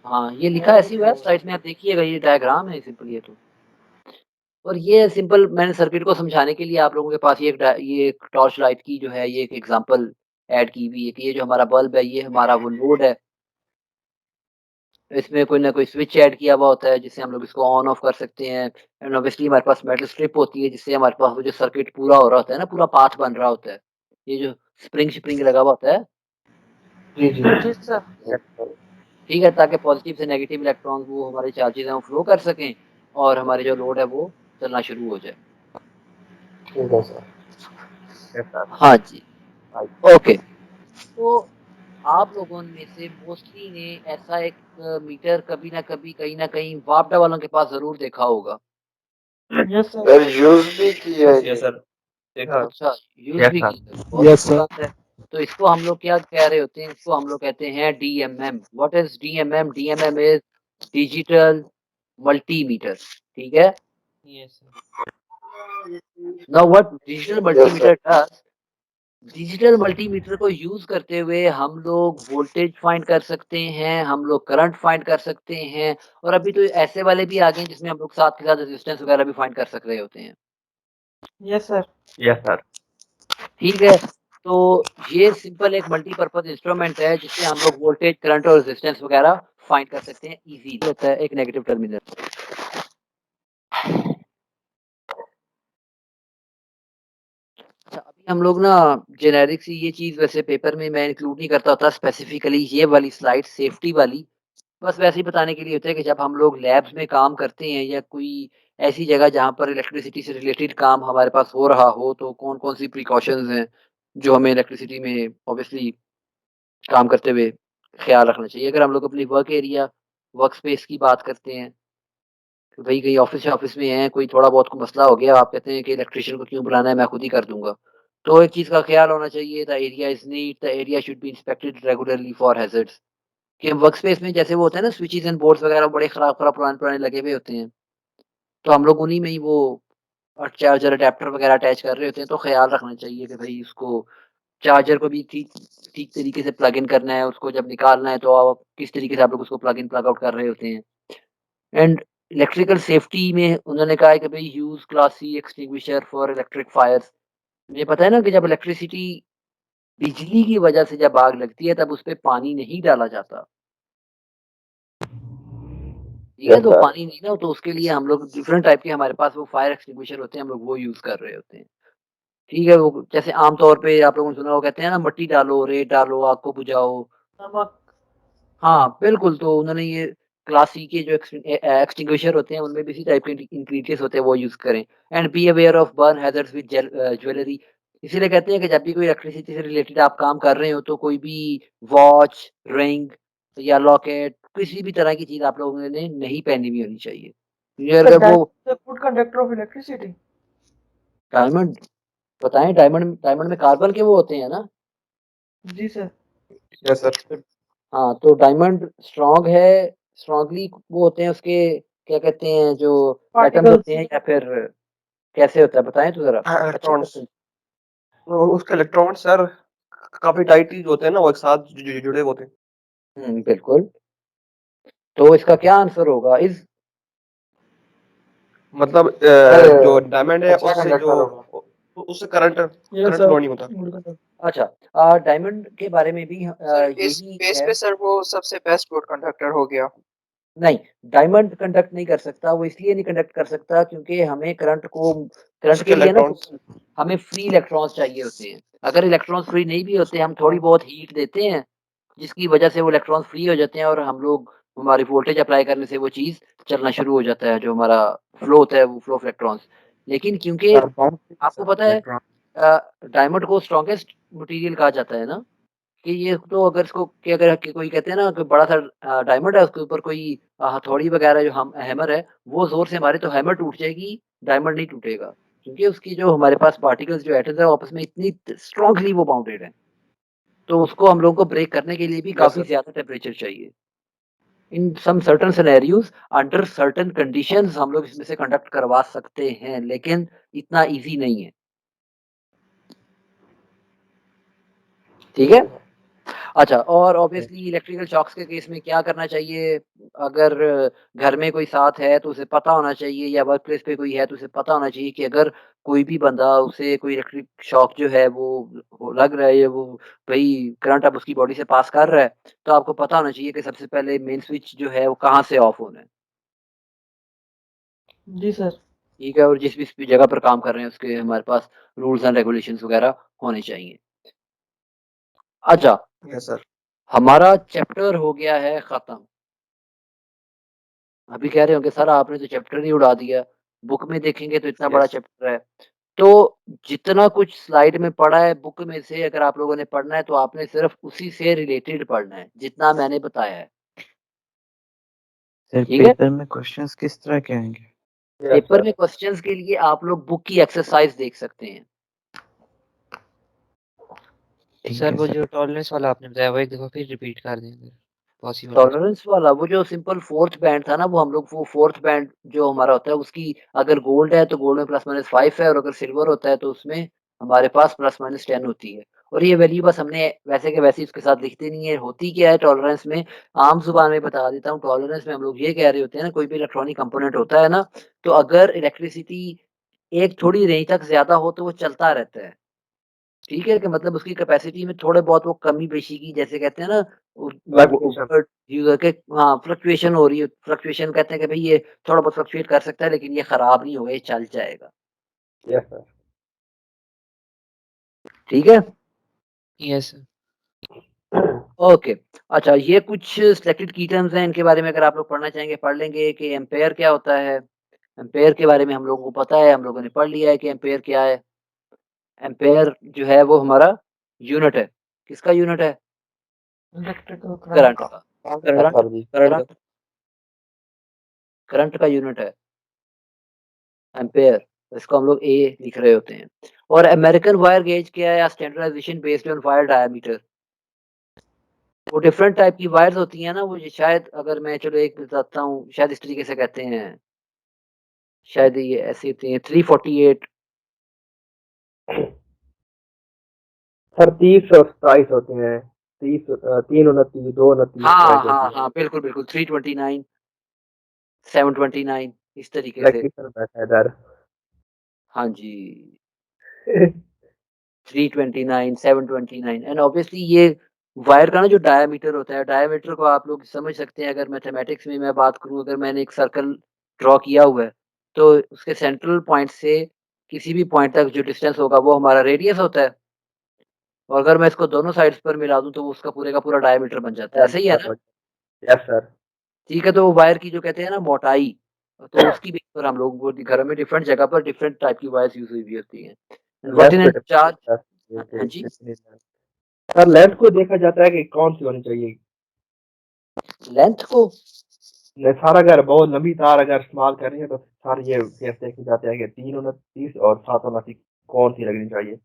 हाँ, ये लिखा ऐसे हुआ है स्लाइड में, आप देखिएगा, ये डायग्राम है सिंपल ये तो। और ये सिंपल मैंने सर्किट को समझाने के लिए आप लोगों के पास ये एक टॉर्च लाइट की जो है ये एक एग्जांपल ऐड की हुई है कि ये जो हमारा बल्ब है ये हमारा वो लोड है। इसमें कोई ना कोई स्विच ऐड किया हुआ होता है जिससे हम लोग इसको ऑन ऑफ कर सकते हैं। एंड ऑब्वियसली हमारे पास मेटल स्ट्रिप होती है जिससे हमारे पास वो जो सर्किट पूरा हो रहा होता है ना, पूरा पाथ बन रहा होता है। ये जो स्प्रिंग स्प्रिंग लगा हुआ होता है, जी जी जी सर। ठीक है, ताकि पॉजिटिव से नेगेटिव इलेक्ट्रॉन वो हमारे चार्जेस हैं वो फ्लो कर सकें और हमारे जो लोड है वो चलना शुरू हो जाए। ठीक है सर। हाँ जी, ओके। तो आप लोगों में से मोस्टली ने ऐसा एक मीटर कभी ना कभी कहीं ना कहीं वापडा वालों के पास जरूर देखा होगा। Yes sir. सर यूज भी किया है यस सर, देखा। अच्छा, यूज Yes, भी sir. की है, बहुत अच्छी बात है। तो इसको हम लोग क्या कह रहे होते हैं, इसको हम लोग कहते हैं DMM. What is DMM? DMM is digital multimeter, ठीक है। Yes sir. Now what digital multimeter does, digital multimeter को यूज करते हुए हम लोग वोल्टेज फाइंड कर सकते हैं, हम लोग करंट फाइंड कर सकते हैं, और अभी तो ऐसे वाले भी आ गए हैं जिसमें हम लोग साथ के साथ रेजिस्टेंस वगैरह भी फाइंड कर सक रहे होते हैं, यस सर। Yes, sir. ठीक है। तो ये सिंपल एक मल्टीपर्पज इंस्ट्रूमेंट है जिससे हम लोग वोल्टेज, करंट और रेजिस्टेंस वगैरह फाइंड कर सकते हैं इजीली। होता है एक नेगेटिव टर्मिनल। अच्छा, अभी हम लोग ना जेनेरिक सी ये चीज वैसे पेपर में मैं इंक्लूड नहीं करता होता स्पेसिफिकली, ये वाली स्लाइड सेफ्टी वाली बस वैसे ही बताने के लिए होता है कि जब हम लोग लैब्स में काम करते हैं या कोई ऐसी जगह जहाँ पर इलेक्ट्रिसिटी से रिलेटेड काम हमारे पास हो रहा हो, तो कौन-कौन सी प्रिकॉशंस हैं जो हमें इलेक्ट्रिसिटी में ऑब्वियसली काम करते हुए ख्याल रखना चाहिए। अगर हम लोग अपनी वर्क एरिया, वर्क स्पेस की बात करते हैं, कि भई कहीं ऑफ़िस में हैं, कोई थोड़ा बहुत को मसला हो गया, आप कहते हैं कि इलेक्ट्रीशियन को क्यों बुलाना है, मैं खुद ही कर दूँगा। तो एक चीज़ का ख्याल होना चाहिए, the area is neat, the area should be inspected regularly for hazards. कि वर्क स्पेस में जैसे वो होता है ना स्विचेस एंड बोर्ड्स वगैरह बड़े खराब-खराब, पुराने-पुराने लगे हुए होते हैं। तो हम लोग उन्हीं में ही वो चार्जर अडैप्टर वगैरह अटैच कर रहे होते हैं, तो ख़्याल रखना चाहिए कि भई उसको चार्जर को भी ठीक ठीक तरीके से प्लग इन करना है, उसको जब निकालना है तो आप किस तरीके से आप लोग उसको प्लग इन प्लग आउट कर रहे होते हैं। एंड इलेक्ट्रिकल सेफ्टी में उन्होंने कहा है कि भई use class C extinguisher for electric fires. ये पता है ना कि जब इलेक्ट्रिसिटी बिजली की वजह से जब आग लगती है तब उसपे पानी नहीं डाला जाता। ठीक है, तो पानी नहीं ना, तो उसके लिए हम लोग डिफरेंट टाइप के हमारे पास वो फायर एक्सटिंग्विशर होते हैं, हम लोग वो यूज़ कर रहे होते हैं। ठीक है, वो जैसे आम तौर पे आप लोगों ने सुना होगा, कहते हैं ना मट्टी डालो, रेत डालो, आग को बुझाओ। नमक। हाँ, बिल्कुल, तो उन्होंने ये क्लास सी के जो एक्सटिंग्विशर होते हैं उनमें भी इसी टाइप के इंग्रीडिएंट्स होते हैं, वो यूज़ करें। And be aware of burn hazards with jewellery. इसीलिए कहते हैं कि जब भी कोई इलेक्ट्रिसिटी से रिलेटेड आप काम कर रहे हो तो कोई भी वॉच, रिंग या लॉकेट, किसी भी तरह की चीज़ आप लोगों ने नहीं पहनी हुई होनी चाहिए। ये सर अगर वो diamond good conductor of electricity. Diamond, बताएँ, डायमंड डायमंड में कार्बन के वो होते हैं ना? जी सर। Yes sir. हाँ, तो डायमंड स्ट्रॉन्ग है, स्ट्रॉन्गली वो होते हैं उसके, क्या कहते हैं जो एटम्स पार्टिकल्स। होते हैं, या फिर कैसे होता है बताएँ तो ज़रा? हाँ, अच्छे इलेक्ट्रॉन्स। से। उसके इलेक्ट्रॉन सर काफी टाइटली जो होते हैं ना वो एक साथ जुड़े होते हैं। बिल्कुल। तो इसका क्या आंसर होगा? इज़ मतलब सर जो डायमंड है अच्छा उससे कंडक्टर होगा। उससे करंट यस फ्लो सर। नहीं होता। अच्छा, डायमंड के बारे में भी सर इस यही बेस है। पे सर वो सबसे बेस्ट गुड कंडक्टर हो गया। नहीं, डायमंड कंडक्ट नहीं कर सकता, वो इसलिए नहीं कंडक्ट कर सकता क्योंकि हमें करंट उसके के लिए ना इलेक्ट्रॉन्स हमें फ्री इलेक्ट्रॉन्स चाहिए होते हैं। अगर इलेक्ट्रॉन्स फ्री नहीं भी होते, हम थोड़ी बहुत हीट देते हैं, जिसकी वजह से वो इलेक्ट्रॉन्स फ्री हो जाते हैं और हम लोग हमारी वोल्टेज अप्लाई करने से वो चीज़ चलना शुरू हो जाता है, जो हमारा फ्लो होता है, वो फ्लो ऑफ इलेक्ट्रॉन्स। लेकिन क्योंकि सर कौन सी आपको पता है इलेक्ट्रॉन डायमंड को स्ट्रॉन्गेस्ट मटेरियल कहा जाता है ना, कि ये तो अगर इसको कि अगर कि कोई कहते हैं ना कि बड़ा सा डायमंड है, उसके ऊपर कोई हथौड़ी वगैरह जो हम हैमर है, वो ज़ोर से मारे तो हैमर टूट जाएगी, डायमंड नहीं टूटेगा। क्योंकि उसकी जो हमारे पास पार्टिकल्स जो एटम्स हैं, वो आपस में इतनी स्ट्रांगली वो बाउंडेड हैं। तो उसको हम लोगों को ब्रेक करने के लिए भी यस काफ़ी सर। ज़्यादा टेम्परेचर चाहिए। In some certain scenarios under certain conditions हम लोग इसमें से कंडक्ट करवा सकते हैं, लेकिन इतना ईज़ी नहीं है। ठीक है? अच्छा, और ऑब्वियसली इलेक्ट्रिकल शॉक्स के केस में क्या करना चाहिए? अगर घर में कोई साथ है तो उसे पता होना चाहिए, या वर्क प्लेस पे कोई है तो उसे पता होना चाहिए कि अगर कोई भी बंदा उसे कोई इलेक्ट्रिक शॉक जो है वो लग रहा है, या वो भई करंट अब उसकी बॉडी से पास कर रहा है, तो आपको पता होना चाहिए कि सबसे पहले मेन स्विच जो है वो कहाँ से ऑफ होना है। जी सर। ठीक है? और जिस भी जगह पर काम कर रहे हैं उसके हमारे पास रूल्स एंड रेगुलेशंस वगैरह होने चाहिए। अच्छा, यस सर। हमारा चैप्टर हो गया है खत्म। अभी कह रहे होंगे सर आपने तो चैप्टर ही उड़ा दिया, बुक में देखेंगे तो इतना बड़ा यस चैप्टर है। तो जितना कुछ स्लाइड में पढ़ा है बुक में से, अगर आप लोगों ने पढ़ना है तो आपने सिर्फ उसी से रिलेटेड पढ़ना है, जितना मैंने बताया है। सर ठीक है? पेपर में क्वेश्चंस किस तरह के आएंगे? Yes paper sir. में क्वेश्चंस के लिए आप लोग बुक की एक्सरसाइज देख सकते हैं। ठीक सर है वो सर। जो टॉलरेंस वाला आपने बताया वो एक दफ़ा फिर रिपीट कर दें अगर पॉसिबल हो तो। टॉलरेंस वाला वो जो सिंपल फोर्थ बैंड था ना, वो हम लोग वो फोर्थ बैंड जो हमारा होता है उसकी, अगर गोल्ड है तो गोल्ड में प्लस माइनस 5 है, और अगर सिल्वर होता है तो उसमें हमारे पास प्लस माइनस 10 होती है। और ये वैल्यू बस हमने वैसे के वैसे ही उसके साथ लिखते नहीं है। होती क्या है टॉलरेंस में, आम ज़ुबान में बता देता हूँ। टॉलरेंस में हम लोग ये कह रहे होते हैं ना, कोई भी इलेक्ट्रॉनिक कंपोनेंट होता है ना, तो अगर इलेक्ट्रिसिटी एक थोड़ी रेंज तक ज़्यादा हो तो वो चलता रहता है। ठीक है? कि मतलब उसकी कैपेसिटी में थोड़े बहुत वो कमी-पेशी की, जैसे कहते हैं ना, वो फ्लक्चुएशन। ऊपर यूज़र के, हाँ, फ्लक्चुएशन हो रही है। फ्लक्चुएशन कहते हैं कि भई ये थोड़ा बहुत फ्लक्चुएट कर सकता है, लेकिन ये खराब नहीं होगा, ये चल जाएगा। Yes sir. ठीक है? Yes sir. ओके। अच्छा, ये कुछ सिलेक्टेड की टर्म्स हैं, इनके बारे में अगर आप लोग पढ़ना चाहेंगे पढ़ लेंगे कि एम्पेयर क्या होता है। एम्पेयर के बारे में हम लोगों को पता है, हम लोगों ने पढ़ लिया है कि एम्पेयर क्या है। एम्पेयर जो है वो हमारा यूनिट है। किसका यूनिट है? इलेक्ट्रिकल करंट करंट का। का। करंट करंट सर जी। करंट का। करंट करंट का यूनिट है एम्पेयर। इसको हम लोग ए लिख रहे होते हैं। और अमेरिकन वायर गेज क्या है, या standardisation based on wire diameter. वो डिफरेंट टाइप की वायर्स होती हैं ना, वो ये शायद, अगर मैं चलो एक बताता हूँ, शायद इस तरीके से कहते हैं, शायद ये ऐसी होती हैं 348। सर 30 और 27 होते हैं। 30 3 29 2 29 हाँ वाइज होती हाँ है। हाँ, बिल्कुल बिल्कुल, 329 729 इस तरीके से। इलेक्ट्रिकल बैठा है इधर। हाँ जी, 329 729। एंड ऑब्वियसली ये वायर का ना जो डायामीटर होता है, डायामीटर को आप लोग समझ सकते हैं। अगर मैथमेटिक्स में मैं बात करूं, अगर मैंने एक सर्कल ड्रॉ किया हुआ है, तो उसके सेंट्रल पॉइंट से किसी भी पॉइंट तक जो डिस्टेंस होगा वो हमारा रेडियस होता है। और अगर मैं इसको दोनों साइड्स पर मिला दूं तो वो उसका पूरे का पूरा डायमीटर बन जाता है। ऐसे ही है ना? Yes sir. ठीक है, तो वो वायर की जो कहते हैं ना मोटाई, तो उसकी बेस पर हम लोग वो घरों में डिफरेंट जगह पर डिफरेंट टाइप की वायर्स यूज हुई होती हैं। व्हाट लेंथ इन पे डिपेंड चार्ज। करता है हाँ जी। कितनी लेंथ। सर लेंथ को देखा जाता है कि कौन सी होनी चाहिए। लेंथ को, सर अगर बहुत लंबी तार अगर इस्तेमाल कर रही है तो सर ये केस देखे जाते हैं कि 3 29 और 7 29 कौन सी लगनी चाहिए।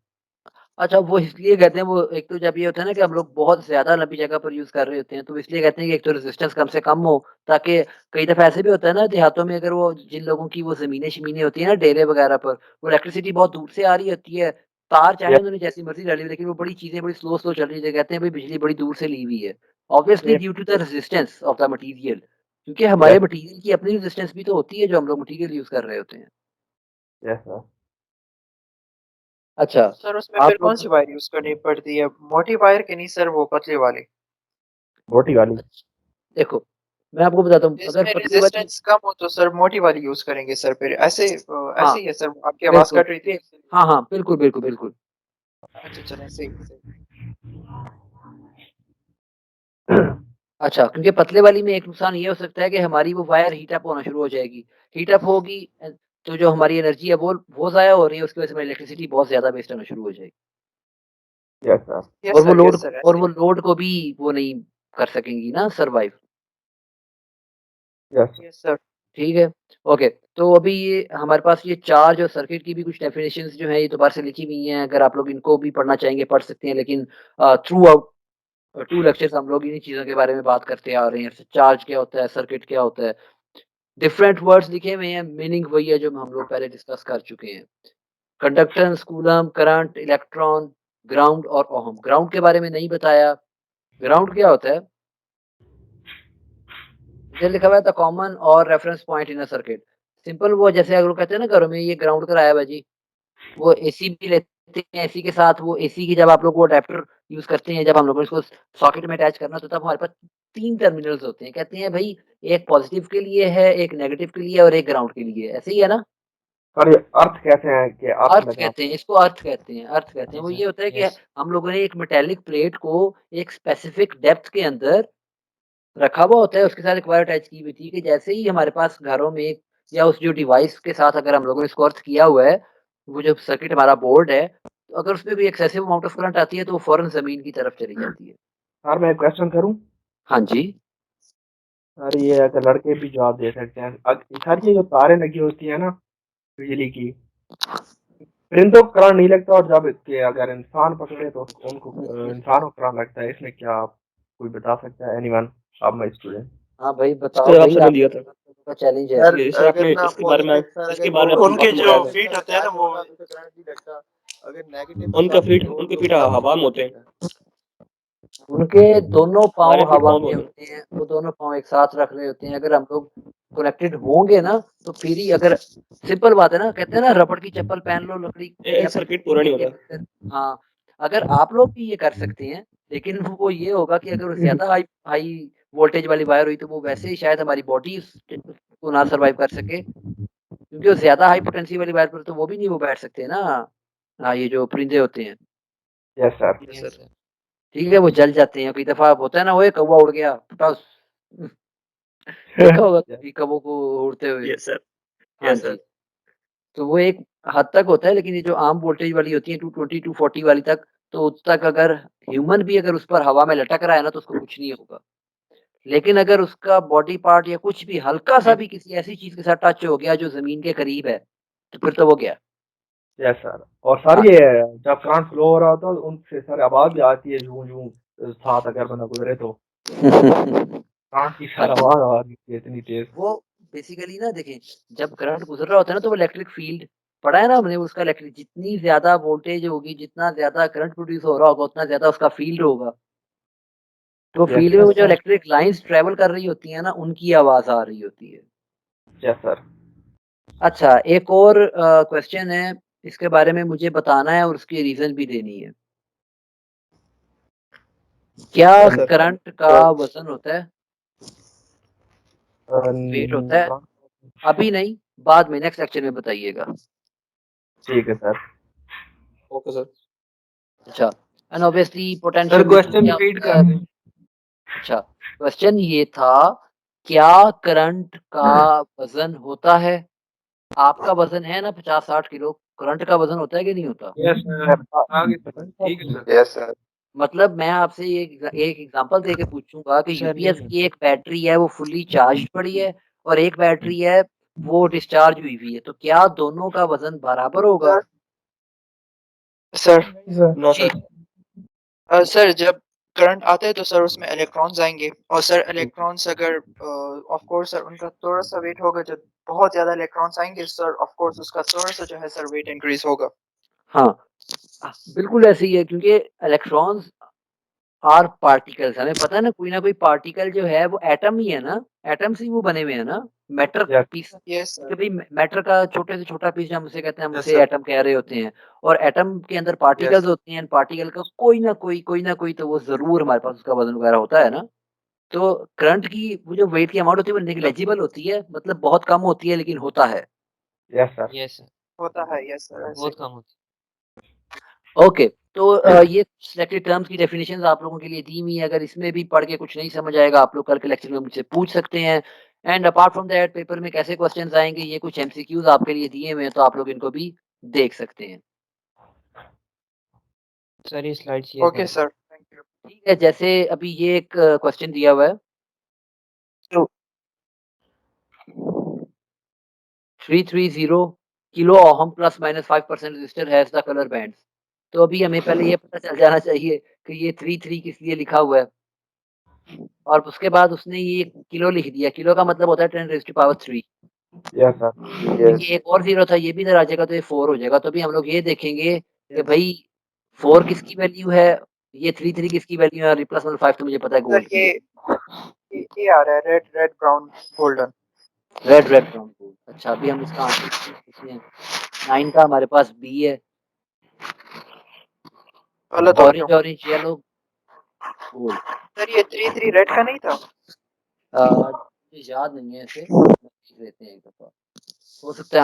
अच्छा, वो इसलिए कहते हैं, वो एक तो जब ये होता है ना कि हम लोग बहुत ज़्यादा लंबी जगह पर यूज़ कर रहे होते हैं, तो इसलिए कहते हैं कि एक तो रेजिस्टेंस कम से कम हो, ताकि कई दफ़ा ऐसे भी होता है ना देहातों में, अगर वो जिन लोगों की वो ज़मीनें-शमीनें होती हैं ना डेरे वगैरह पर, वो इलेक्ट्रिसिटी बहुत दूर से आ रही होती है, तार चाहे यस उन्होंने जैसी मर्ज़ी डाली हो, लेकिन वो बड़ी चीज़ें बड़ी स्लो स्लो चल रही है, कहते हैं भई बिजली बड़ी दूर से ली हुई है। Obviously yes due to the resistance of the material. क्योंकि हमारे मटेरियल की अपनी रेजिस्टेंस भी तो होती है जो हम लोग मटेरियल यूज कर रहे होते हैं। Yes sir. अच्छा, सर उसमें आप फिर कौन लोग सी वायर यूज करनी पड़ती है, मोटी वायर की नहीं सर, वो पतली वाली मोटी वाली। देखो मैं आपको बताता हूँ, अगर जिसमें पतली वाली, रेजिस्टेंस कम हो तो सर मोटी वाली यूज करेंगे सर। फिर ऐसे हाँ ऐसे ही है सर, आपकी आवाज बिल्कुल, कट रही थी। हाँ हाँ बिल्कुल बिल्कुल बिल्कुल। अच्छा चलें, सही सही। अच्छा, क्योंकि पतले वाली में एक नुकसान ये हो सकता है कि हमारी वो वायर हीट अप होना शुरू हो जाएगी। हीट अप होगी तो जो हमारी एनर्जी है वो ज़ाया हो रही है, उसकी वजह से हमारी इलेक्ट्रिसिटी बहुत ज़्यादा वेस्ट होना शुरू हो जाएगी। Yes sir. Yes sir, yes sir, और ऐसे वो लोड को भी वो नहीं कर सकेंगी ना सर्वाइव। यस। Yes sir. ठीक है, ओके। तो अभी ये हमारे पास ये चार्ज और सर्किट की भी कुछ डेफिनेशंस जो है ये दोबारा से लिखी हुई हैं, अगर आप लोग इनको भी पढ़ना चाहेंगे पढ़ सकते हैं, लेकिन थ्रू आउट 2 लेक्चर्स हम लोग इन्हीं चीज़ों के बारे में बात करते आ रहे हैं। चार्ज क्या होता है, सर्किट क्या होता है, डिफरेंट वर्ड्स लिखे हुए हैं, मीनिंग वही है जो हम लोग पहले डिस्कस कर चुके हैं। Conductance, coulomb, current, electron, ground और ओहम। ग्राउंड के बारे में नहीं बताया। ग्राउंड क्या होता है? इधर लिखा हुआ है द कॉमन और reference point in a circuit. Simple वो जैसे अगर लोग कहते हैं ना घरों में ये ग्राउंड कराया हुआ जी, वो एसी भी लेते हैं, एसी के साथ वो एसी की जब आप लोग वो अडेप्टर यूज करते हैं, जब हम लोग को इसको सॉकेट में अटैच करना, तो तब हमारे पास 3 टर्मिनल्स होते हैं। कहते हैं भाई एक पॉजिटिव के लिए है, एक नेगेटिव के लिए और एक ग्राउंड के लिए। ऐसे ही है ना? सर ये अर्थ कैसे है कि अर्थ अर्थ लगा। कहते हैं इसको, अर्थ कहते हैं, अर्थ कहते हैं। वो ये होता है कि हम लोगों ने एक मेटेलिक प्लेट को एक स्पेसिफिक डेप्थ के अंदर रखा हुआ होता है, उसके साथ एक वायर अटैच की हुई थी कि जैसे ही हमारे पास घरों में या उस जो डिवाइस के साथ अगर हम लोगों ने इसको अर्थ किया हुआ है, वो जो सर्किट हमारा बोर्ड है, तो अगर उसमें कोई एक्सेसिव अमाउंट ऑफ करंट आती है तो वो फौरन जमीन की तरफ चली जाती है। सर मैं एक क्वेश्चन करूं। हाँ जी। सर ये अगर लड़के भी जवाब दे सकते हैं, सर ये जो तारें लगी होती है ना बिजली की, फिर इनको करंट नहीं लगता, और जब के अगर इंसान पकड़े तो उनको इंसान को करंट लगता है, इसमें क्या आप कोई बता सकता है? एनीवन? आप माय स्टूडेंट। हाँ भाई बताओ इसका जवाब भाई, सर ने आप दिया था। का चैलेंज है। सर ये सर अगर आपने ना इसके बारे में पॉजिटिव सर इसके अगर बारे में उनके आपने जो बताया था। फीट होते हैं ना वो, तो करंट नहीं लगता, अगर नेगेटिव के साथ कुछ हो उनके तो फीट फिर हवा में करंट होते हैं। लगता है। उनके दोनों पाँव हमारे फीट हवा पाँव में में होते हैं। होते हैं, वो दोनों पाँव एक साथ रख रहे होते हैं। अगर हम लोग कनेक्टेड होंगे ना तो फिर ही, अगर सिंपल बात है ना, कहते हैं ना रबड़ की चप्पल पहन लो लकड़ी या एक फिर सर्किट पूरा नहीं के होता। बगैर। हाँ, अगर आप लोग भी ये कर सकते हैं, लेकिन वो ये होगा कि अगर ज्यादा हाई हाई वोल्टेज वाली वायर हुई तो वो वैसे ही शायद हमारी बॉडी को ना सर्वाइव कर सके, क्योंकि वो ज्यादा हाई पोटेंसी वाली वायर पर तो वो भी नहीं वो बैठ सकते ना। हाँ, ये जो परिंदे होते हैं, यस सर। Yes sir. ठीक है, वो जल जाते हैं। कई दफा होता है ना, वो एक कौवा उड़ गया फटास, देखा होगा कभी कौवों को उड़ते हुए। Yes sir. हाँ यस जी, सर। तो वो एक हद तक होता है, लेकिन ये जो आम वोल्टेज वाली होती है 220 240 वाली तक, तो उस तक अगर ह्यूमन भी अगर उस पर हवा में लटक रहा है ना तो उसको कुछ नहीं होगा। लेकिन अगर उसका बॉडी पार्ट या कुछ भी हल्का सा भी किसी ऐसी चीज के साथ टच हो गया जो जमीन के करीब है, तो फिर तो वो गया। Yes sir. और सर हाँ ये जब करंट फ्लो हो रहा होता है उनसे सर आवाज भी आती है, झूं झूं साथ अगर बंदा गुजरे तो करंट की हाँ सर जी, आवाज आ रही है इतनी तेज। वो बेसिकली ना देखें, जब करंट गुजर रहा होता है ना तो वो इलेक्ट्रिक फील्ड पढ़ा है ना हमने, उसका इलेक्ट्रिक जितनी ज्यादा वोल्टेज होगी, जितना ज्यादा करंट प्रोड्यूस हो रहा होगा, उतना ज्यादा उसका फील्ड होगा। तो यस फील्ड में सर। वो जो इलेक्ट्रिक लाइंस ट्रेवल कर रही होती है ना, उनकी आवाज आ रही होती है। Yes sir. अच्छा, एक और क्वेश्चन है, इसके बारे में मुझे बताना है और उसकी रीजन भी देनी है। क्या हाँ सर। करंट का वजन होता है? वेट होता है? अभी नहीं, बाद में नेक्स्ट लेक्चर में बताइएगा। ठीक है सर। Okay sir. अच्छा, and obviously sir potentiometer question क्या रिपीट होता कर है? दें। अच्छा, क्वेश्चन ये था, क्या करंट का वजन होता है? आपका वजन है ना 50-60 किलो, करंट का वजन होता है कि नहीं होता? यस सर, आगे ठीक है सर। Yes sir. मतलब मैं आपसे एक एग्जांपल देके पूछूंगा कि यूपीएस की एक बैटरी है वो फुल्ली चार्ज पड़ी है, और एक बैटरी है वो डिस्चार्ज हुई हुई है, तो क्या दोनों का वजन बराबर होगा? सर सर नो जी, सर। सर जब करंट आता है तो सर उसमें इलेक्ट्रॉन्स आएंगे, और सर इलेक्ट्रॉन्स अगर ऑफ कोर्स सर उनका थोड़ा सा वेट होगा, जब बहुत ज्यादा इलेक्ट्रॉन्स आएंगे सर ऑफ कोर्स उसका थोड़ा सा जो है सर वेट इंक्रीज होगा। हाँ बिल्कुल ऐसे ही है, क्योंकि इलेक्ट्रॉन्स आर पार्टिकल्स, हमें पता है ना कोई पार्टिकल जो है वो एटम ही है ना, एटम से ही वो बने हुए हैं ना, मैटर यस पीस। यस कि सर। भाई मैटर का छोटे से छोटा पीस हम उसे कहते हैं, हम यस उसे सर। एटम कह रहे होते हैं, और एटम के अंदर यस। पार्टिकल्स होते हैं, पार्टिकल का कोई ना कोई तो वो जरूर हमारे पास उसका वजन वगैरह होता है ना। तो करंट की वो जो वेट की अमाउंट होती है वो नेग्लिजिबल होती है, मतलब बहुत कम होती है, लेकिन होता है। Yes sir. यस सर, होता है, यस सर, ऐसे बहुत ही। कम होती ओके, तो ये सिलेक्टेड टर्म्स की डेफिनेशंस आप लोगों के लिए दी हुई है। अगर इसमें भी पढ़ के कुछ नहीं समझ आएगा, आप लोग कल के लेक्चर में मुझसे पूछ सकते हैं। And apart from that, paper में कैसे क्वेश्चंस आएंगे, ये कुछ एमसीक्यूज आपके लिए दिए हुए हैं, तो आप लोग इनको भी देख सकते हैं। सर। ये स्लाइड शेयर ओके कर सर, थैंक यू। ठीक है, जैसे अभी ये एक क्वेश्चन दिया हुआ है, तो 330 kilo ohm plus minus 5% resistor has the colour bands. तो अभी हमें पहले ये पता चल जाना चाहिए कि ये 33 किस लिए लिखा हुआ है, और उसके बाद उसने ये किलो लिख दिया। किलो का मतलब होता है 10⁻³ यस सर। देखिए, एक और जीरो था, ये भी इधर आ जाएगा तो ये 4 हो जाएगा। तो अभी हम लोग ये देखेंगे कि भाई 4 किसकी वैल्यू है, ये 33 किसकी वैल्यू है, और प्लस 5 तो मुझे पता है सर गोल्ड की है। ये आ रहा है red red brown golden. Red red brown gold. अच्छा, अभी हम इसका आंसर पूछते हैं। 9 का हमारे पास बी है, गलत हो ऑरेंज क्यों? Orange yellow gold. सर ये 33 रेड का नहीं था? मुझे याद नहीं है ऐसे, देख लेते हैं एक दफा, हो सकता है